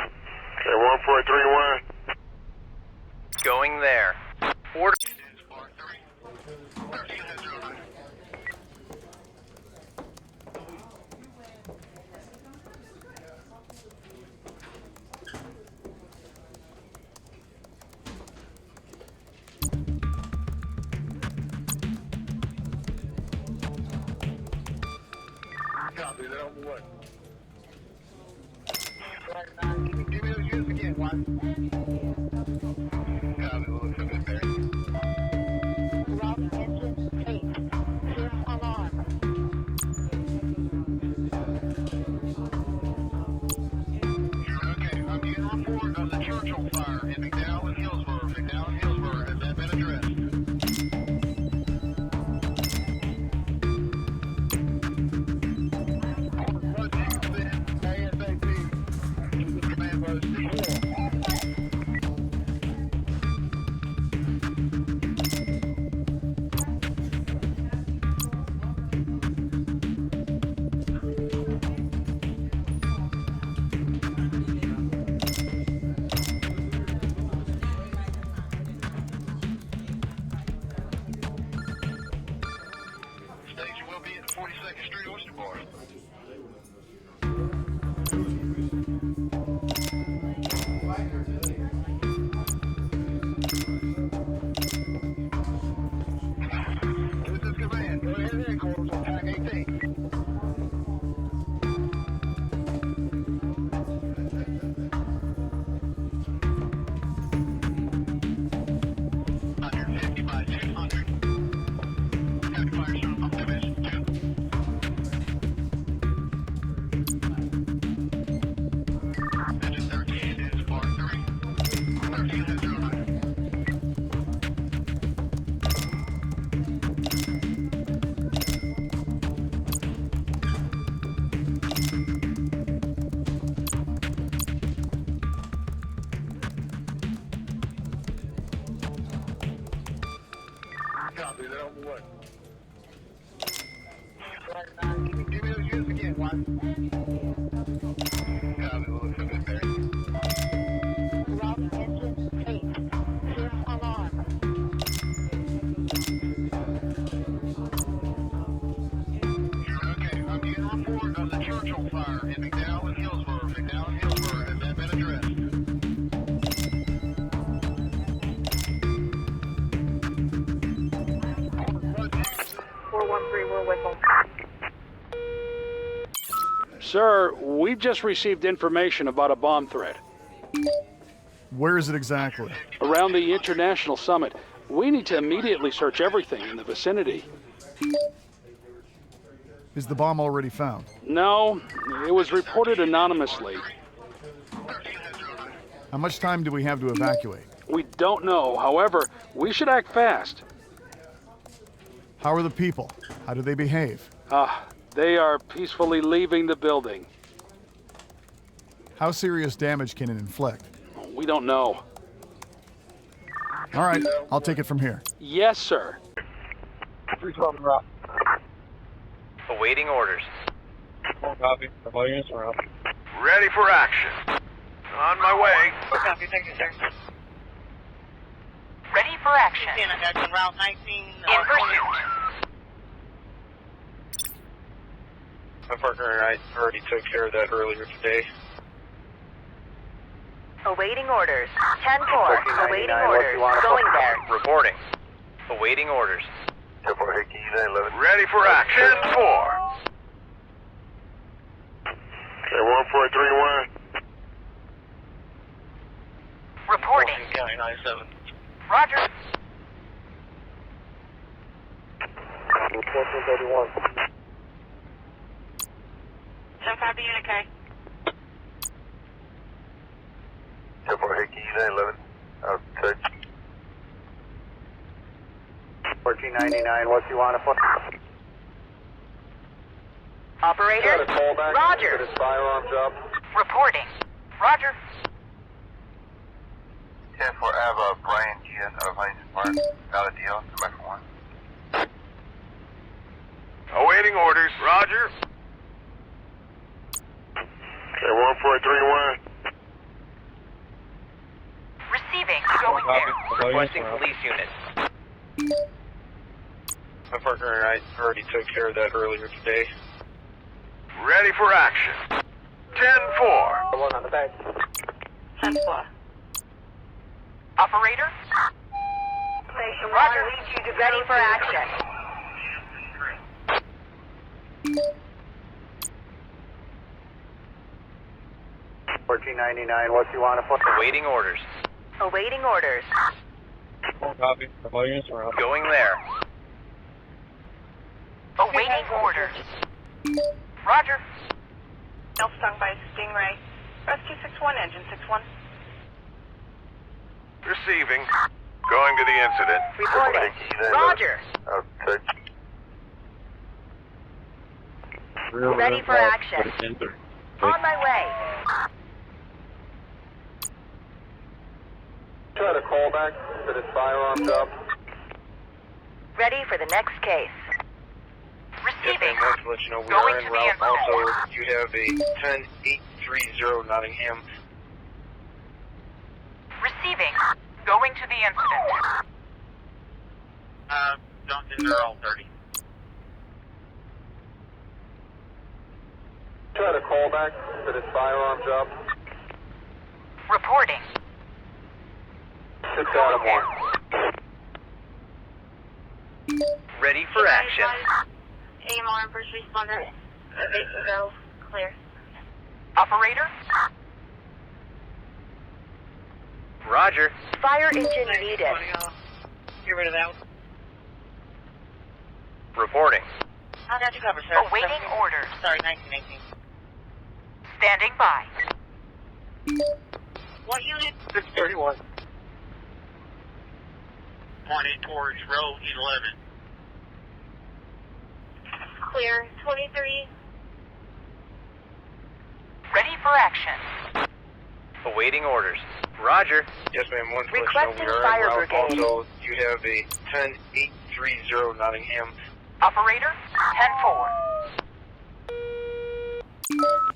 Okay, 1431. Going there. Order. Copy, they're on the way. Give me those units again, one. Copy, we'll look at there. Route engine 8. Sim alarm. Okay, I'm getting a report of the Churchill fire in McDowell and Hillsborough. McDowell and Hillsborough, has that been addressed? Station will be at 42nd Street Oyster Bar. This is command. Go ahead and headquarters on track 18. Copy, they're on the way. Give me those units again, one. Copy, we'll look at there. Route engine 8. Sim alarm. Okay, I'm getting a report of the Churchill fire in McDowell and Hillsborough. McDowell and Hillsborough, has that been addressed? 413, we're with them. Sir, we've just received information about a bomb threat Where is it exactly? around the International Summit. We need to immediately search everything in the vicinity. Is the bomb already found? No, it was reported anonymously. How much time do we have to evacuate? We don't know. However, we should act fast. How are the people? How do they behave? They are peacefully leaving the building. How serious damage can it inflict? We don't know. All right, I'll take it from here. Yes, sir. 312 en route. Awaiting orders. Copy. All units are out. Ready for action. On my way. Copy, thank you, sir. Ready for action. That's on Route 19. In pursuit. My partner and I already took care of that earlier today. Awaiting orders. 10-4. Awaiting orders. Going there. Reporting. Awaiting orders. 10-4, Hickey, 911. Ready for action. 10-4. Okay, 1431. Reporting. County 97. Roger. 1431. 10-5 to unit K. 10-4, Hickey, 911. Out touch. 1499, what you want to put? Operator. Roger. Firearms up. Reporting. Roger. 10-4, I have Brian Gian out of Huntington Park. Got a deal. Come back for one. Awaiting orders. Roger. Okay, 1431. Receiving. Going there. Requesting police units. My partner and I already took care of that earlier today. Ready for action. 10-4. One on the back. 10-4. Operator. Station Roger. 1 leads you to Ready for action. $14.99, what you want to put? Awaiting orders. Awaiting orders. Copy. All units are out. Going there. Awaiting orders. Roger. Male stung by a stingray. Rescue 61, engine 61. Receiving. Going to the incident. Reporting. Roger. Out touch. Ready for action. Enter. On my way. Try to call back to this firearms up. Ready for the next case. Yes, Receiving. I want to let you know we Going are to en the route. incident. Also, you have a 10830 Nottingham. Receiving. Going to the incident. Duncan, they're all 30. Try to call back to this firearms up. Reporting. 6 out of 1. Ready for action. AMR and first responder. Go clear. Operator. Roger. Fire engine needed. Get rid of that. Reporting. I'll have to cover, sir. Awaiting orders. Sorry, 1918. Standing by. What unit? 631. Pointed towards row 11. Clear. 23. Ready for action. Awaiting orders. Roger. Yes, ma'am. One to let you know Requesting we are fire en route. brigade. Also, you have a 10830 Nottingham. Operator. 10-4.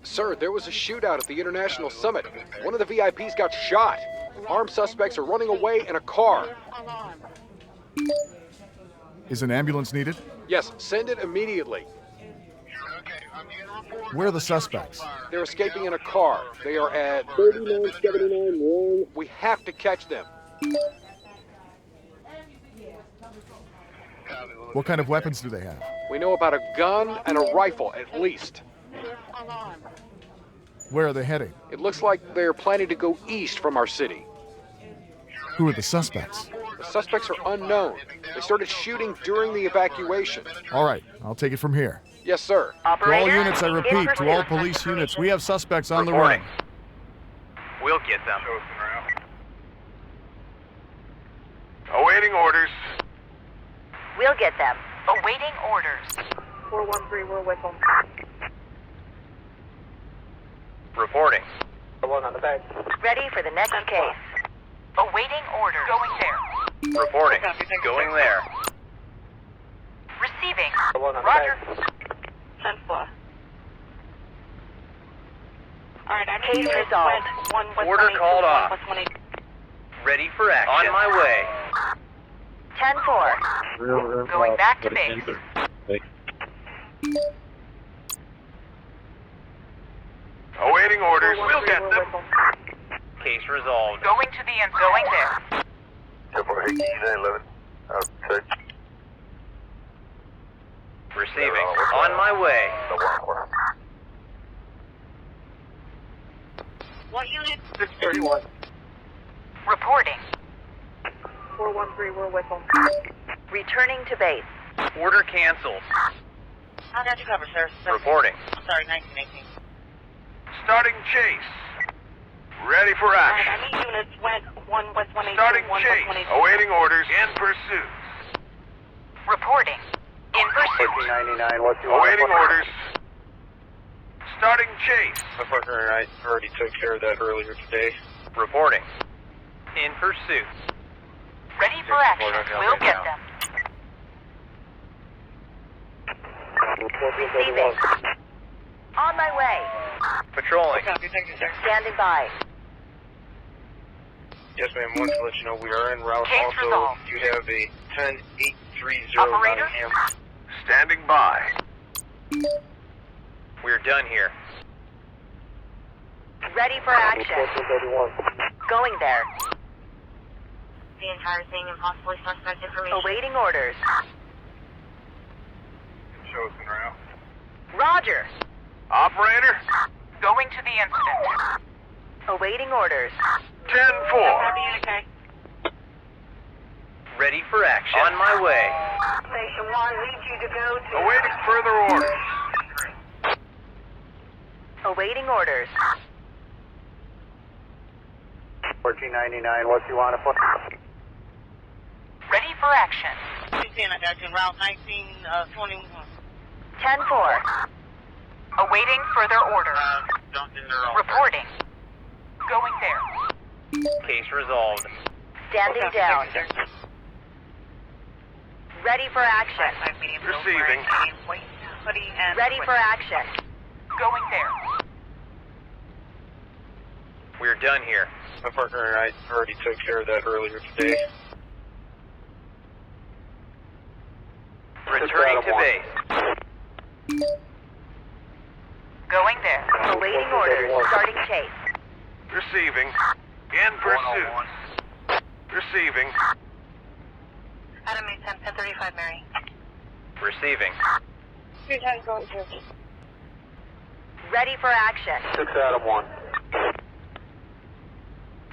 Sir, there was a shootout at the International Summit. One of the VIPs got shot. Armed suspects are running away in a car. Is an ambulance needed? Yes, send it immediately. Okay, I'm getting a report. Where are the suspects? They're escaping in a car. They are at 3979 Warren. We have to catch them. What kind of weapons do they have? We know about a gun and a rifle, at least. Where are they heading? It looks like they're planning to go east from our city. Who are the suspects? The suspects are unknown. They started shooting during the evacuation. All right, I'll take it from here. Yes, sir. To all Operator. units, I in repeat, to all pursuit. police units, we have suspects on the run. Reporting. We'll get them. Awaiting orders. We'll get them. Awaiting orders. 413, we're with them. Reporting. One on the back. Ready for the next case. Awaiting orders. Going there. Reporting. Going there. Receiving. One on the Roger. back. 10-4. Alright, I Case need you resolved. One Order called off. West 18. Ready for action. On my way. 10-4. Going back to base. Enter. Take. Awaiting orders. We'll get them. Case resolved. Going to the end. Going there. 10-4, Hickey, 911. Okay. Receiving. On my way. What unit? 631. Reporting. 413, we're with them. Returning to base. Order canceled. How did you cover, sir? Reporting. I'm sorry, 1918. Starting chase. Ready for action. I need units went 1 West 182, Starting 1 chase. West 182. Awaiting orders. In pursuit. Reporting. In pursuit. 1499, what you want? Awaiting orders. Starting chase. My partner and I already took care of that earlier today. Reporting. In pursuit. Ready for action. We'll get them. Receiving. On my way. Patrolling. Copy, thank you, sir. Standing by. Yes, ma'am. Wanted to let you know we are en route. Case Also, resolved. you have a 10830 Operator? Nottingham. Standing by. We're done here. Ready for action. 1431. Going there. The entire thing and possibly suspect information. Awaiting orders. Show us en route. Roger. Operator. Going to the incident. Awaiting orders. 10-4. Copy, unit K. Ready for action. On my way. Station 1 needs you to go to... Awaiting further orders. Awaiting orders. 1499, what you want to put? Ready for action. 210, action route 1921. 10-4. Awaiting further orders. Duncan, they're all Reporting. Going there. Case resolved. Standing down. Ready for action. 5 medium build Receiving. wearing a white hoodie and... Ready for action. Going there. We're done here. My partner and I already took care of that earlier today. Returning to base. Going there. Awaiting orders. Starting chase. Receiving. In pursuit. Receiving. Adam 810, 1035 Mary. Receiving. 210 going through. Ready for action. 6 Adam 1.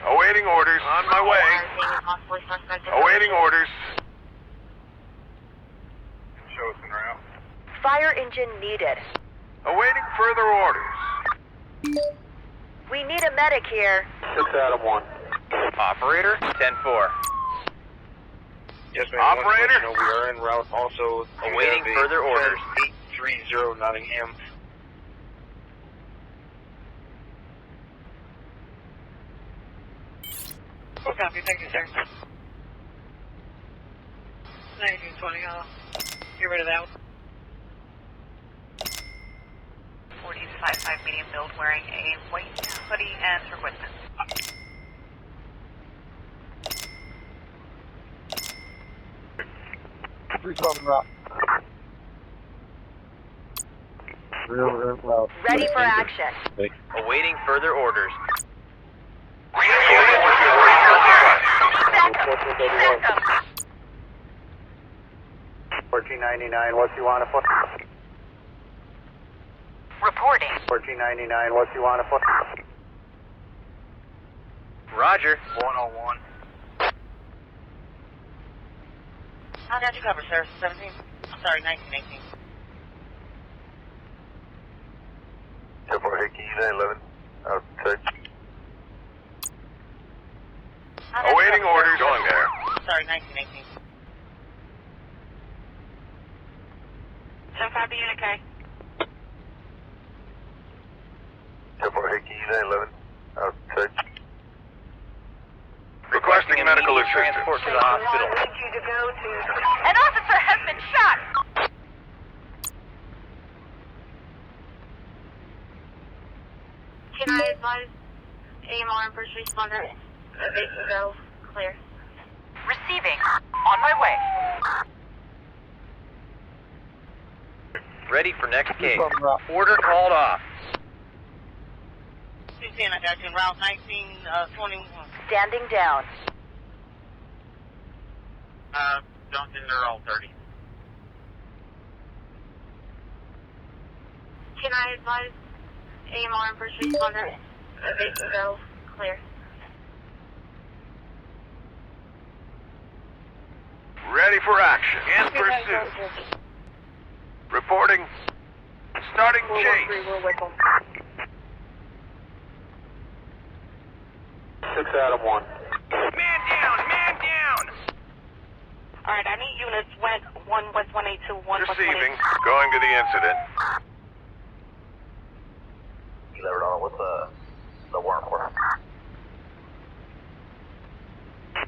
Awaiting orders. On my way. Entire thing and possibly suspect information. Awaiting orders. Show us en route. Fire engine needed. Awaiting further orders. We need a medic here. 6 Adam 1. Operator. 10-4. Yes, ma'am. Operator? Wanted to let you know we are en route. Also, you Awaiting have a further orders. 10830 Nottingham. Copy, thank you, sir. 1920, get rid of that one. 40s 55 medium build wearing a white hoodie and equipment. Real loud. Ready for action. Awaiting further orders. Backup. 1499, what you want to put? Reporting. 1499, what you want to put? Roger. 101. How did you cover, sir? 17? I'm sorry, 1918. Hickey, 11. Outside. How did you Awaiting cover, orders. sir? Going there. Sorry, 1918. 10-5 unit K. Hickey, 11. Outside. Requesting medical immediate assistance. transport to the hospital. Need you to go to... An officer has been shot. Can I advise AMR and first responder? Go clear. Receiving. On my way. Ready for next case. Order called off. 210, action route 1921. Standing down. and they're all 30. Can I advise AMR and first responder? They can go clear. Ready for action. In pursuit. Reporting. Starting chase. We're with them. 6 out of 1. Man down! Man down! Alright, I need units went 1 West 182, 1 West 182. Receiving. Going to the incident. What's the warrant for?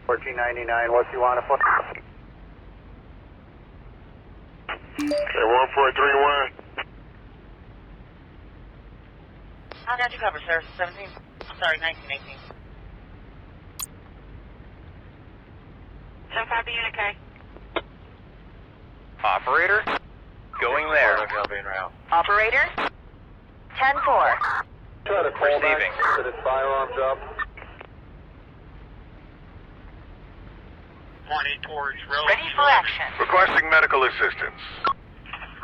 1499, what you want to put? Okay, 1431. I got you covered, sir. 17. I'm sorry, 1918. 10-5 the unit K. Operator? Going there. Operator? 10-4. Try to call back. Receiving. Set his firearms up. Pointing towards road. Ready for action. Requesting medical assistance.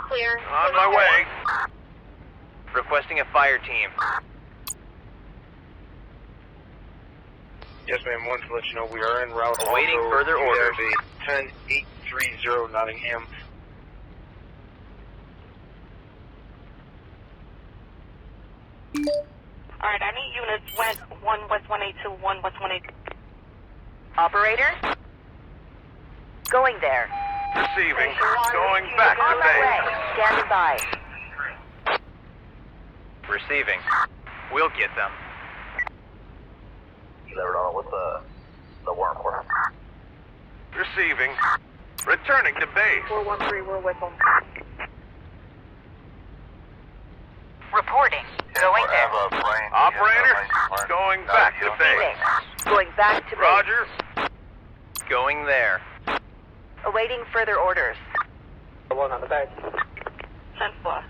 Clear. On my way. Requesting a fire team. Yes, ma'am. Wanted to let you know we are en route. Awaiting Also, further you orders. have a 10830 Nottingham. Alright, I need units went 1 West 182, 1 West 182. Operator? Going there. Receiving. Going back On to my way. base. Standing by. Receiving. We'll get them. What's the warrant for? Receiving. Returning to base. 413, we're with them. Reporting. Going there. Operator. Going back to Receiving. base. Going back to base. Roger. Going there. Awaiting further orders. One on the back. 10-4.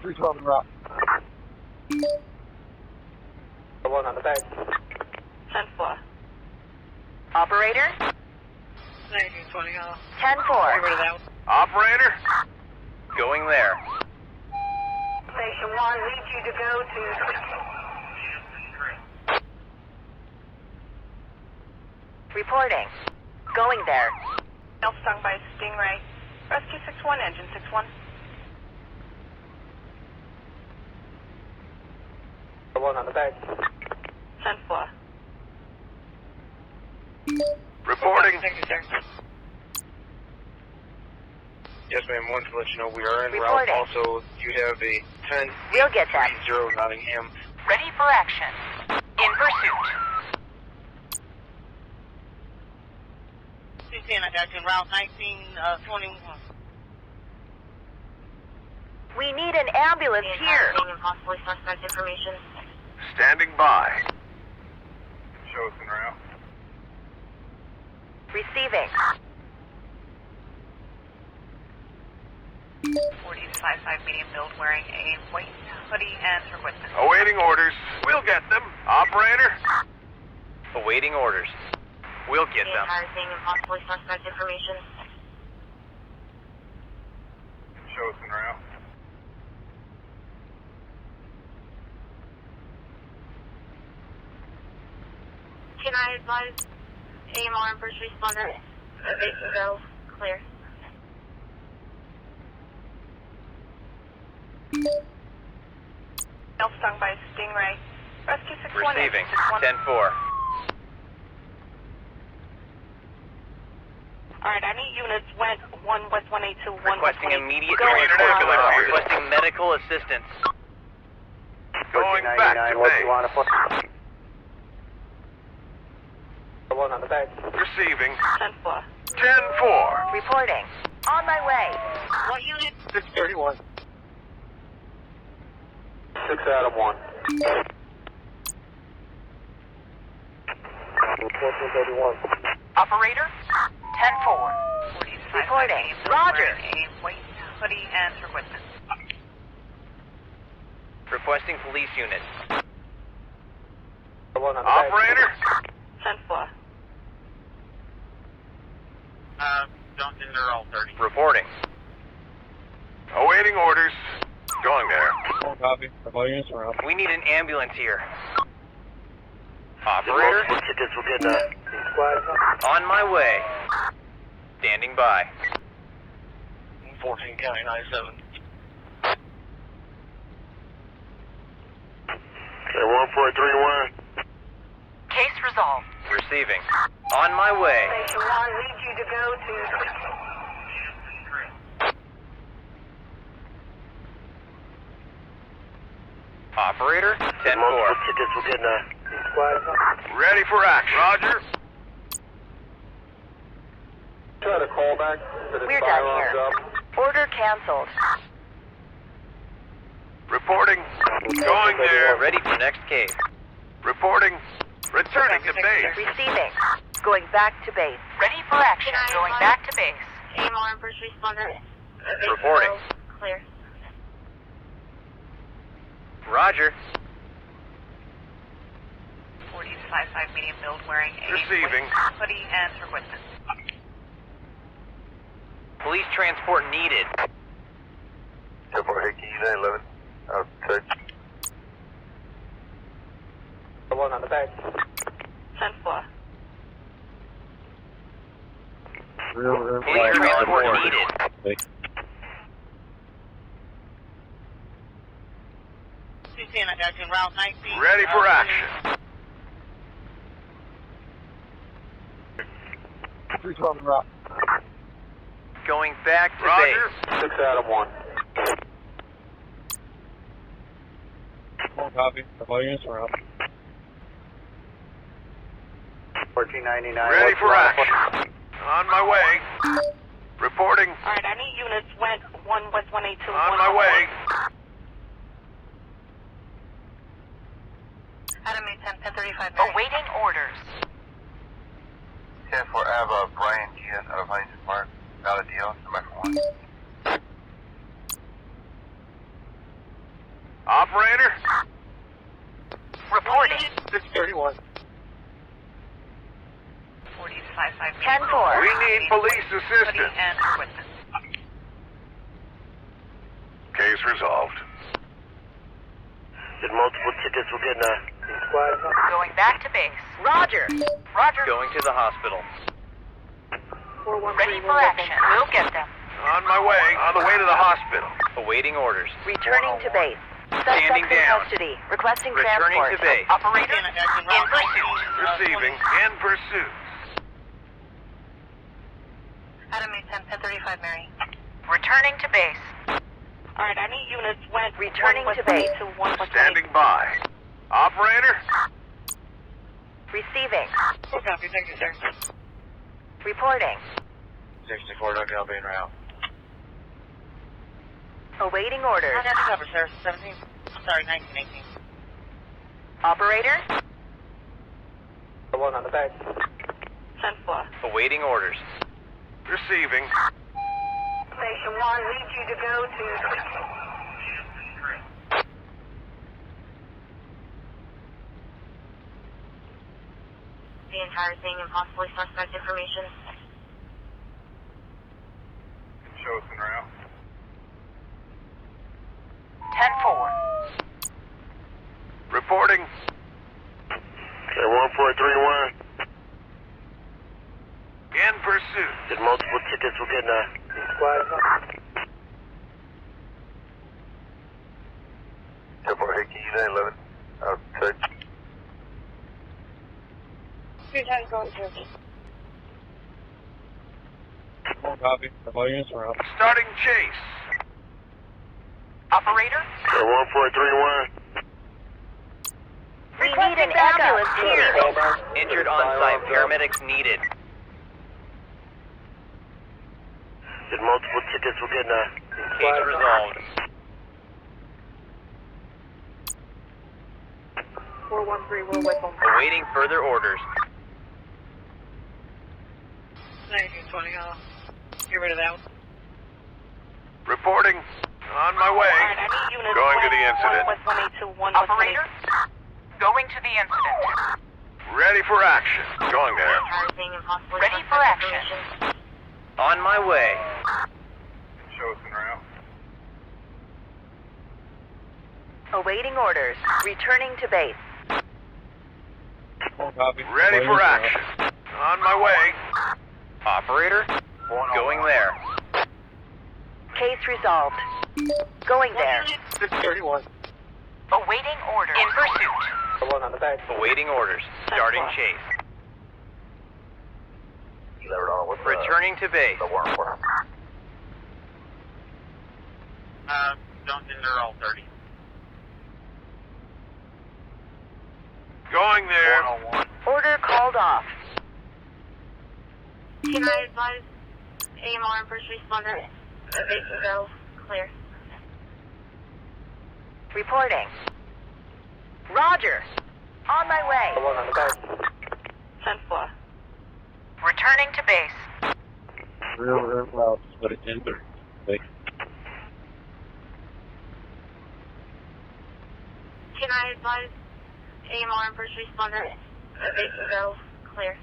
312 en route. One on the back. 10-4. Operator? 1920, 10-4. Operator. Going there. Station 1 needs you to go to... Reporting. Going there. Elf stung by Stingray. Rescue 61, engine 61. One on the back. 10-4. Reporting. Yes, ma'am. Wanted to let you know we are en route. Reporting. Also, you have a 10830 We'll get them. Nottingham. Ready for action. In pursuit. I got you in route 1921. We need an ambulance here. And possibly suspect information. Standing by. Show us en route. Receiving. 40-55 medium build wearing a white hoodie and her witness. Awaiting orders. We'll get them. Operator. Awaiting orders. We'll get them. And possibly suspect information. Show us en route. Can I advise AMR and first responder? They can go clear. Elf stung by Stingray. Rescue 61, Receiving. engine 61. 10-4. Alright, I need units went 1 West 182, 1 West Requesting 182. immediate Going transport. to base. Requesting medical assistance. Going back to what you base. want to put? One on the back. Receiving. 10-4. 10-4. Reporting. On my way. What unit? 631. 6 out of 1. 1431. Operator? 10-4. 45 Reporting. medium build Roger. wearing a white hoodie and her witness. Requesting police unit. One on the back. Operator. 10-4. they're all 30. Reporting. Awaiting orders. Going there. Copy. All units are up. We need an ambulance here. Operator? Tickets will get On my way. Standing by. 14 County 97. Okay, 1431. Case resolved. Receiving. On my way. Station 1 leads you to go to... Operator? 10-4. Tickets will get Ready for action. Roger. Try to call back. We're done here. Order canceled. Reporting. Going there. We're ready for next case. Reporting. Returning to base. Receiving. Going back to base. Ready for action. Going back to base. AMR first responder. Reporting. Clear. Roger. 40 to 55 medium build wearing a Receiving. white hoodie and equipment. Police transport needed. 911. Outside. The one on the back. 10-4. Police transport needed. Route 19. Ready for action. 312 en route. Going back to Roger. base. 6 Adam 1. Copy. All units are up. 1499. Ready for action. On my way. Reporting. Alright, I need units went 1 West 182. On my way. Adam 1035. Awaiting orders. 10 for Ava, Brian Gian out of Huntington Park. Valid deal. Number 1. Operator. Reporting. 631. 40 to 55 10-4. We need police hoodie assistance. and equipment. Case resolved. Did multiple tickets will get Going back to base. Roger. Roger. Going to the hospital. Ready for action. We'll get them. On my way. On the way to the hospital. Awaiting orders. Returning to base. Standing Suspects in down. custody. Requesting Returning transport. to base. Operator, in pursuit. Receiving. In pursuit. Adam 1035, Mary. Returning to base. Alright, I need units went. Returning to base. To 1 Standing by. Operator. Receiving. Copy, thank you, sir. Reporting. 64, don't get en route. Awaiting orders. I got the cover, sir. 17. I'm sorry, 1918. Operator. The one on the back. 10-4. Awaiting orders. Receiving. Station 1 leads you to go to... The entire thing and possibly suspect information. Show us en route. 10-4. Reporting. Okay, 1431. In pursuit. Did multiple tickets will get Airport Hickey 911. Outside. 2 times going to Copy. All units are up. Starting chase. Operator. Okay, 1431. We need an ambulance here. Injured on site. Paramedics needed. Did multiple tickets will get Case resolved. 413, we're with them. Awaiting further orders. 1920, get rid of that one. Reporting. On my way. Alright, I need units Going to west the incident. 1 West 182. 1 West Operator. Going to the incident. Ready for action. Going there. Entire thing and possibly Ready suspect for action. information. On my way. Show us en route. Awaiting orders. Returning to base. Ready for action. On my way. Operator, going there. Case resolved. Going there. 631. Awaiting orders. In pursuit. The one on the back. Awaiting orders. Starting chase. Returning to base. Don't think they're all 30. Going there. 101. Order called off. Can I advise AMR and first responder? Base go clear. Reporting. Roger. On my The way. one on the back. 10-4. Returning to base. Real loud. But it's enter. Okay. Can I advise AMR and first responder? Base go clear.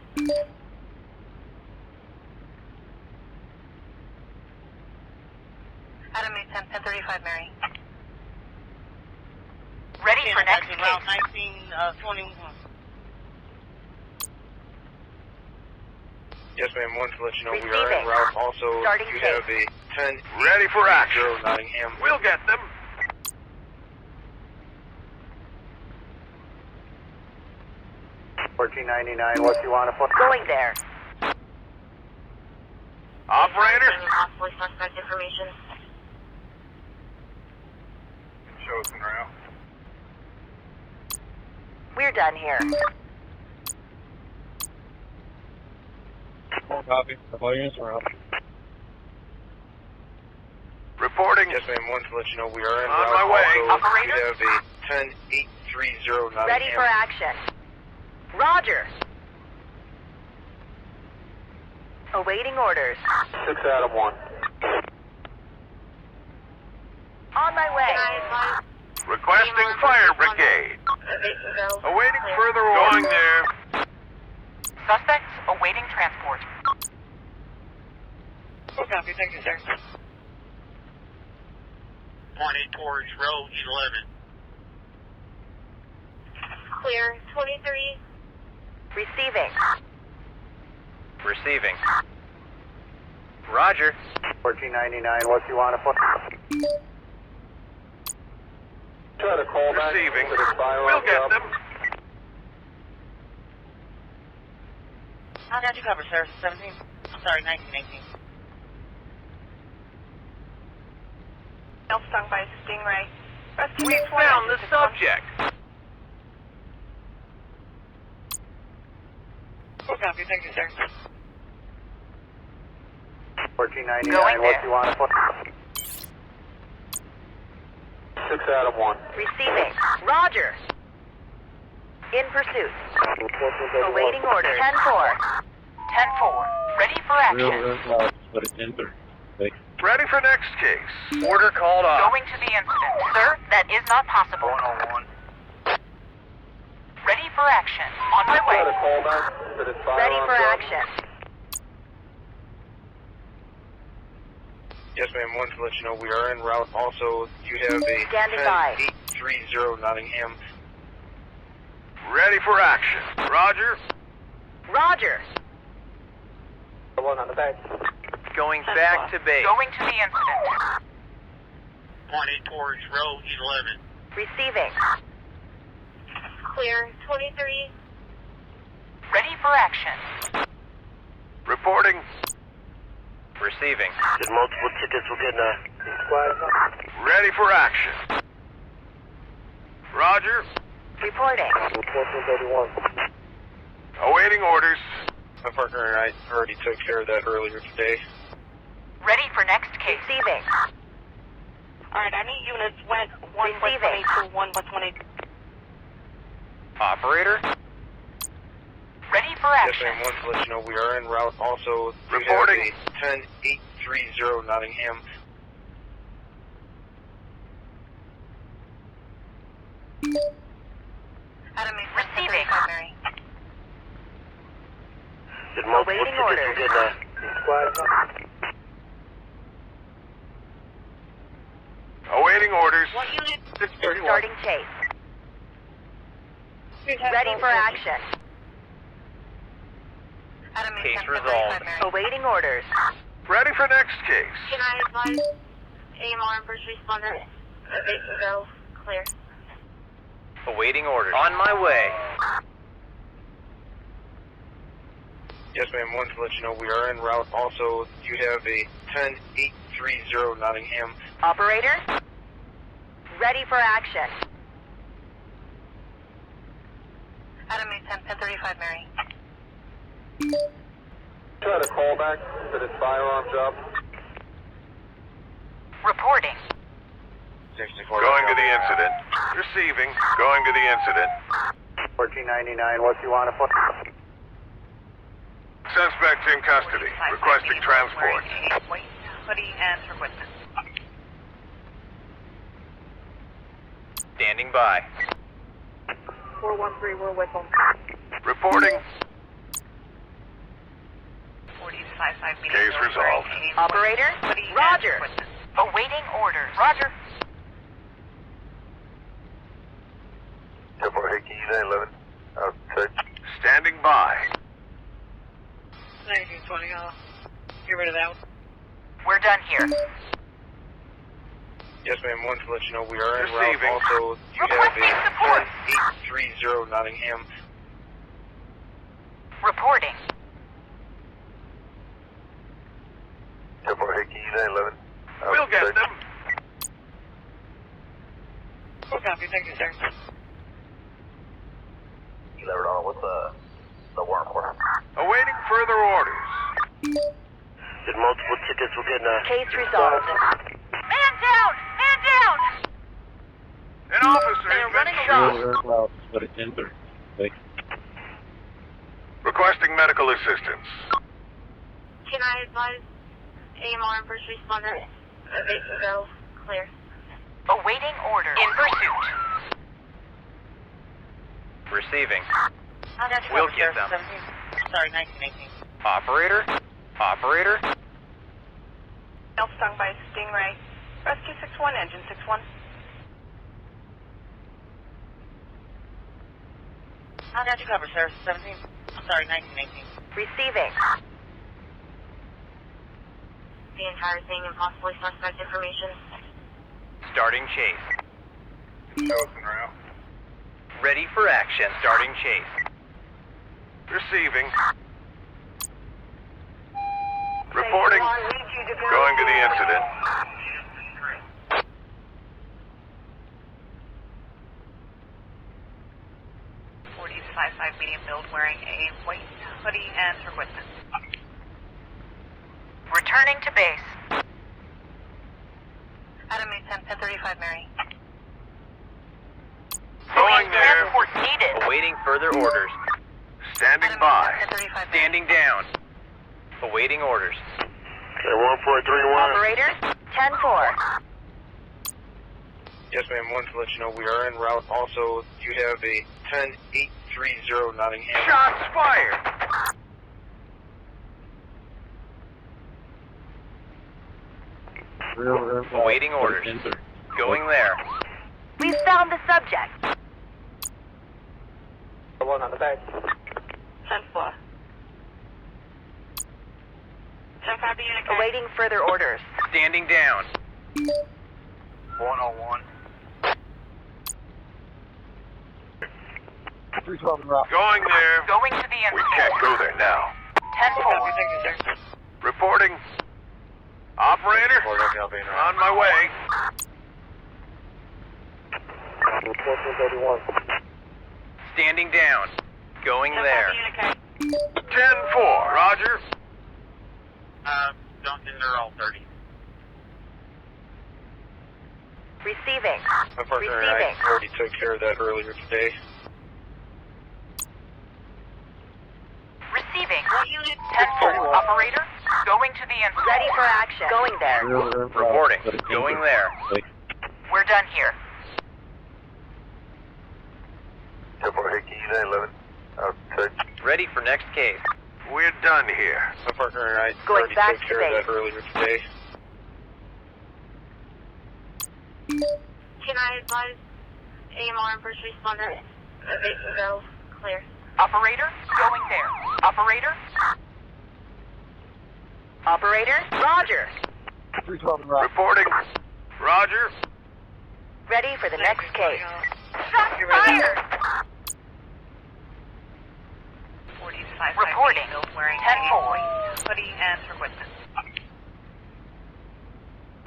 Adam 1035, Mary. Ready for next case. 1921. Yes, ma'am. Wanted to let you know we are Receiving. en route. Also, Starting you chase. have a 10 Ready for action. Nottingham. We'll get them. What you want to put? Going there. Operator. Possibly suspect information. Show us en route. We're done here. Copy. The volumes are up. Reporting. Yes, ma'am. Wanted to let you know we are en On route. my way. Also, Operator? you have a 10-830 Nottingham. Ready for action. Roger. Awaiting orders. 6 Adam 1. On my way. Can I advise Requesting fire brigade. base go Awaiting clear. further orders. Going there. Suspects awaiting transport. Copy, thank you, sir. 20 towards road 11. Clear. 23. Receiving. Receiving. Roger. 1499. What you want to put? Try to call back. Receiving. To the fire We'll get up. them. I got you covered, sir. 17. I'm sorry, 1918. Stung by a stingray. We found the subject. Copy, thank you, sir. 1499. Going What there. you want to put? 6 Adam 1. Receiving. Roger. In pursuit. Awaiting orders. 10-4. 10-4. Ready for action. Real loud. But it's enter. Okay. Ready for next case. Order called off. Going to the incident. Sir, that is not possible. 101. Ready for action. On my Try to way. call back to the fire Ready for up. action. Yes, ma'am. Wanted to let you know we are en route. Also, you have a Standing by. 10-830 Nottingham. Ready for action. Roger. Roger. The one on the back. Going back to base. Going to the incident. 20 towards road 11. Receiving. Clear. 23. Ready for action. Reporting. Receiving. There's multiple tickets. We're getting Ready for action. Roger. Reporting. 1431. Awaiting orders. My partner and I already took care of that earlier today. Ready for next case. Receiving. Alright, I need units went 1 by Receiving. 22, 1 by 20. Operator, Ready for Yes, action. ma'am. Wanted to let you know we are en route. Also, you Reporting. have a 10-830 Nottingham. Adam Receiving. Mary. There's multiple Awaiting tickets. orders. We're getting Awaiting orders. What unit? Starting chase. Ready for action. Case resolved. Awaiting orders. Ready for next case. Can I advise AMR and first responder? Base go. Clear. Awaiting orders. On my way. Yes, ma'am. Wanted to let you know we are en route. Also, you have a 10830 Nottingham. Operator. Ready for action. Adam 1035 Mary. Got a callback for this firearms job. Reporting. Going to the incident. Receiving. Going to the incident. 1499, what you want to put? Suspect in custody. Requesting transport. Wearing a white hoodie and equipment. Standing by. 413, we're with them. Reporting. 40 to 55 meters. Case resolved. Operator. Roger. Awaiting orders. Roger. 911. Standing by. 1920, get rid of that one. We're done here. Yes, ma'am. Wanted to let you know we are en route. Receiving. Also, you have Requesting a support. 10830 Nottingham. Reporting. 911. We'll get them. Full copy, thank you, sir. You never know what's the warrant for. Awaiting further orders. Did multiple tickets will get Case resolved. Man down! Man down! An officer They are has been running shot. around. Requesting medical assistance. Can I advise AMR and first responder? Base go. Clear. Awaiting orders. In pursuit. Receiving. We'll get them. Sorry, 1918. Operator. Operator. Elf stung by Stingray. Rescue 61, engine 61. I got you covered, sir. 17. I'm sorry, 1918. Receiving. The entire thing and possibly suspect information. Starting chase. Chosen route. Ready for action. Starting chase. Receiving. Reporting. Going to the incident. Medium build wearing a white hoodie and equipment. Returning to base. Adam 1035 Mary. Going there. Transport needed. Awaiting further orders. Standing by. 1035 Standing down. Awaiting orders. Okay, 1431. Operators. 10-4. Yes, ma'am. Wanted to let you know we are en route. Also, you have a 10830 Nottingham. Shots fired. Awaiting orders. Going there. We found the subject. The one on the back. 10-4. 10-5 unit. Awaiting further orders. Standing down. 101. 312 route. Going there. Going to the We incident. can't go there now. 10-4. Thank you, sir. Reporting. Operator. On my way. 1431. Standing down. Going there. 10-4. Roger. Don't think they're all 30. Receiving. Unfortunately, Receiving. I already took care of that earlier today. Receiving. What unit? 10-4. Operator. Going to the incident. Ready for action. Going there. Reporting. Going there. We're done here. 911. Ready for next case. We're done here. My partner and I Going already back took to care of base. that earlier today. Can I advise AMR and first responder? Go clear. Operator, going there. Operator? Operator? Roger. 312 and route. Reporting. Roger. Ready for the next case. Shots fired! 45 Reporting. wearing 10-4. a white hoodie and her equipment.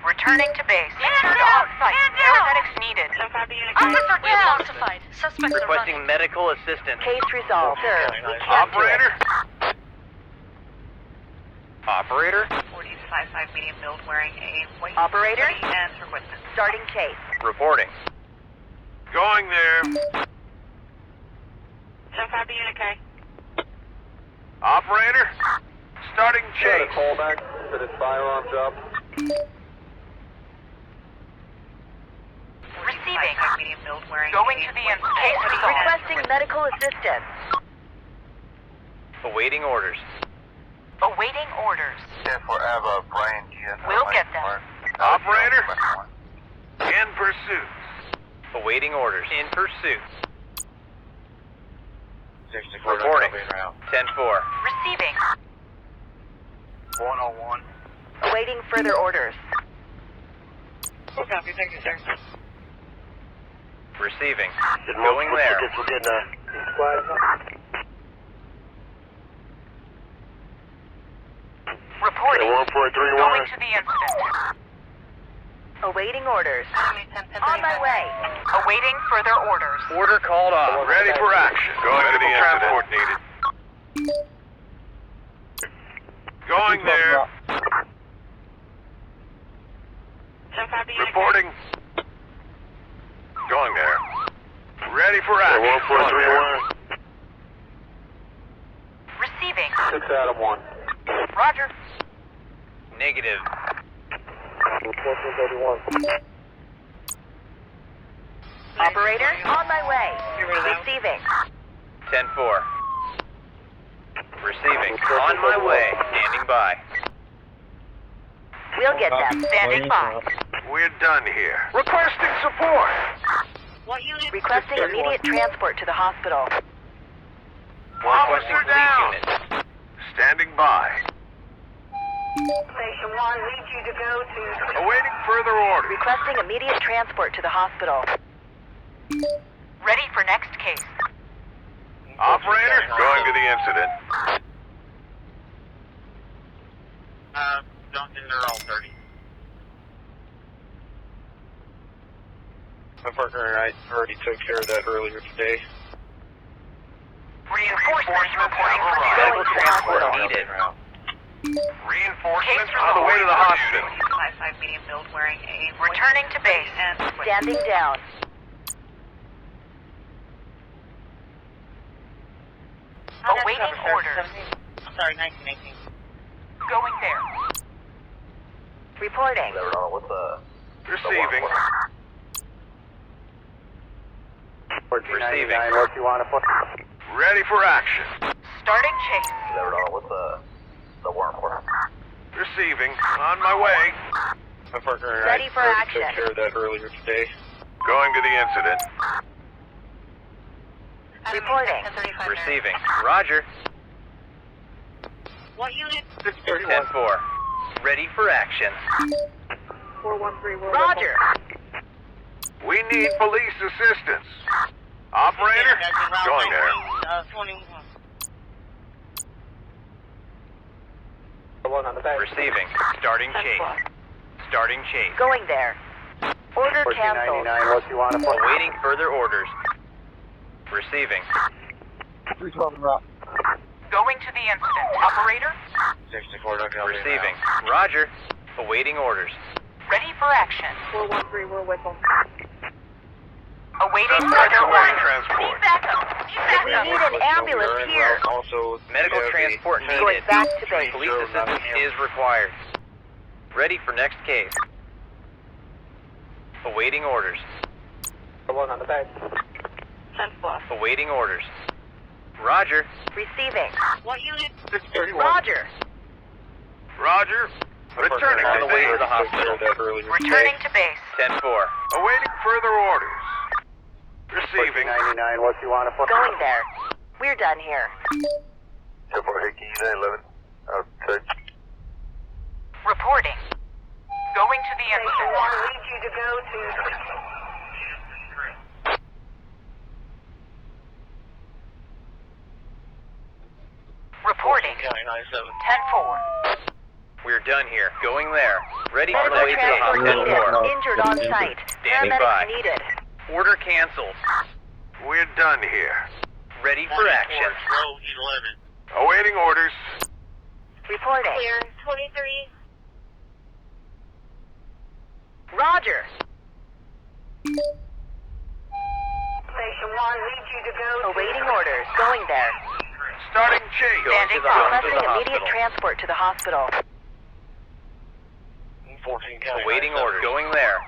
Returning to base. Injured on site. Paramedics needed. Officer down. Classified. Suspects Requesting medical assistance. Case resolved. Sir, we can't do Operator. it. Operator? 45 medium build wearing a white Operator? hoodie and her equipment. Starting case. Reporting. Going there. 10-5 be okay. Operator. Starting chase. Callback for this firearm job. Receiving. 45 medium build wearing Going a to the white incident. hoodie Case and requesting medical assistance. Awaiting orders. Awaiting orders. Forever, Brian, We'll get them. Operator. In pursuit. Awaiting orders. In pursuit. 64 Reporting. 10-4. Receiving. 101. Awaiting further orders. Full copy, thank you, sir. Receiving. Going there. Reporting. 1431. Going to the incident. Awaiting orders. On my way. Awaiting further orders. Order called off. Ready for action. Going to the transport needed. Going there. 10-5 be okay. Reporting. Going there. Ready for action. 1431. Receiving. 6 Adam 1. Roger. Negative. 1431. Operator, on my way. Receiving. 10-4. Receiving. On my way. Standing by. We'll get them. Standing by. We're done here. Requesting support. What unit? Requesting immediate transport to the hospital. Requesting Officer police down. unit. Standing by. Station 1 needs you to go to... Awaiting further orders. Requesting immediate transport to the hospital. Ready for next case. Operator. Going to the incident. Duncan, they're all 30. My partner and I already took care of that earlier today. Reinforcements reporting for Medical going to the transport hospital. needed. Reinforcements Case on the way to the hospital. 45 medium build wearing a white Returning to base. hoodie and equipment. Standing down. Awaiting orders. Sorry, 1918. Going there. Reporting. Receiving. Receiving. What you want to put? Ready for action. Starting chase. Receiving. On my way. My partner and Ready I for already action. took care of that earlier today. Going to the incident. Reporting. Receiving. Roger. What unit? 10-4. Ready for action. 413 Roger. We need police assistance. Operator. Going there. 21. The one on the back. Receiving. Starting chase. Starting chase. Going there. Order canceled. 1499. What you want to put? Awaiting further orders. Receiving. 312 and route. Going to the incident. Operator, 64 Duncan. Receiving. Roger. Awaiting orders. ready for action. 413, we're with them. Awaiting Suspects further awaiting orders. transport. Need backup. We need an ambulance here. Also, Medical transport Going needed. back to base. Police assistance is required. Ready for next case. Awaiting orders. The one on the back. 10 plus. Awaiting orders. Roger. Receiving. What unit? 631. Roger. Roger. Returning On to the way to base. the hospital. Returning to base. 10-4. Awaiting further orders. Receiving. 99, what you want to put? Going there. We're done here. 11. Reporting. Going to the incident. Need you to go to... Reporting. 10-4. We're done here. Going there. Ready for the Medical way to the transport hospital. needed. Injured on site. Standing by. Paramedics needed. Order canceled. We're done here. Ready for action. Awaiting orders. Reporting. Clear. 23. Roger. Station 1 needs you to go Awaiting orders. Going there. Starting chase. Going to Standing the by. hospital. Requesting immediate transport to the hospital. 14 County. Awaiting orders. Going there.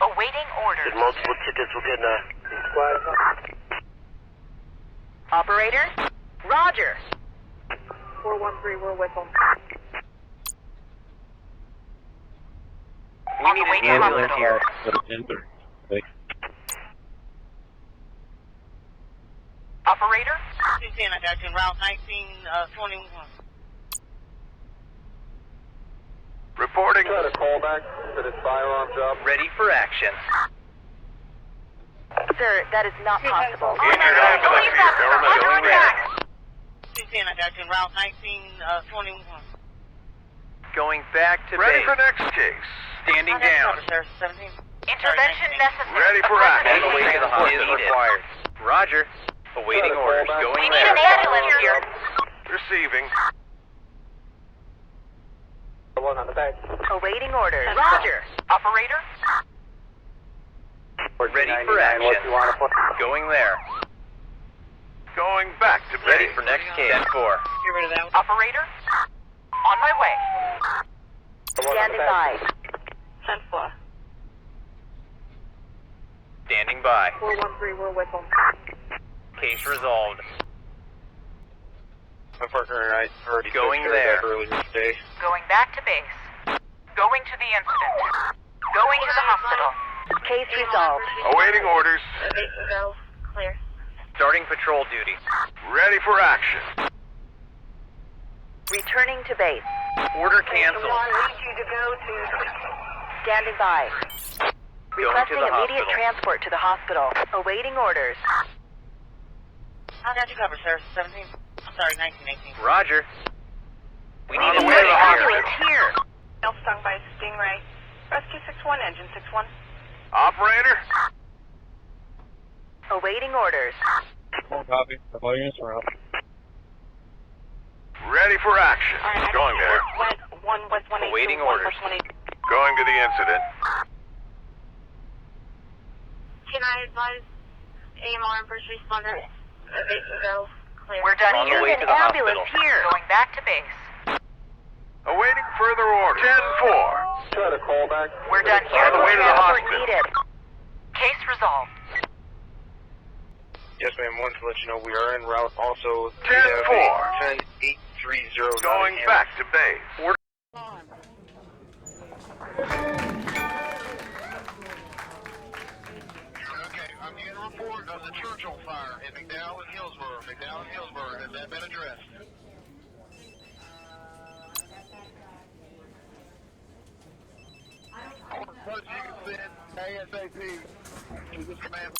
Awaiting orders. Multiple tickets, we're getting Operator. Roger. 413, we're with them. We On need the way an to ambulance hospital. here. Operator. Lieutenant, I got you in Route 1921. Reporting. callback to this firearm job. Ready for action. Sir, that is not possible. Injured ambulance here. Government Going there. Lieutenant, I got you in Route 1921. Going back to Ready base. for next case. Standing down. Sir, 17. Intervention necessary. Ready for On action. the way to the hospital required. Roger. Awaiting orders. Going We need there. an ambulance here. Receiving. The one on the back. Awaiting orders. Roger. Operator. Ready for action. What you want to put? Going there. Going back to base. Ready for next case. 10-4. Get rid of that one. Operator. On my way. The one on the Standing back. by. 10-4. Standing by. 413, we're with them. Case resolved. My partner and I already Going took care of there. that earlier today. Going back to base. Going to the incident. Going to the hospital. Case resolved. Awaiting orders. Go. Clear. Starting patrol duty. Ready for action. Returning to base. Order canceled. Needs you to go to... Standing by. Going to Requesting the immediate hospital. transport to the hospital. Awaiting orders. I got you covered, sir. 17. I'm sorry, 1918. Roger. We On need the a way to the ambulance hospital. here. Male stung by a stingray. Rescue 61, engine 61. Operator. Awaiting orders. Copy. The volumes are up. Ready for action. Going there. One West 182. Awaiting one orders. West 182. Going to the incident. Can I advise AMR and first responder? Go. Clear. We're done On the here. way to the ambulance hospital. here. Going back to base. Awaiting further orders. 10-4. Try to call back. We're done here. On the way to the Transport hospital. needed. Case resolved. Yes, ma'am. Wanted to let you know we are en route. Also, we 10-4. have a 10830 Going back to base. Okay, I'm getting a report of the Churchill fire in McDowell and Hillsborough. McDowell and Hillsborough, has that been addressed? All the funds you can send ASAP to this command.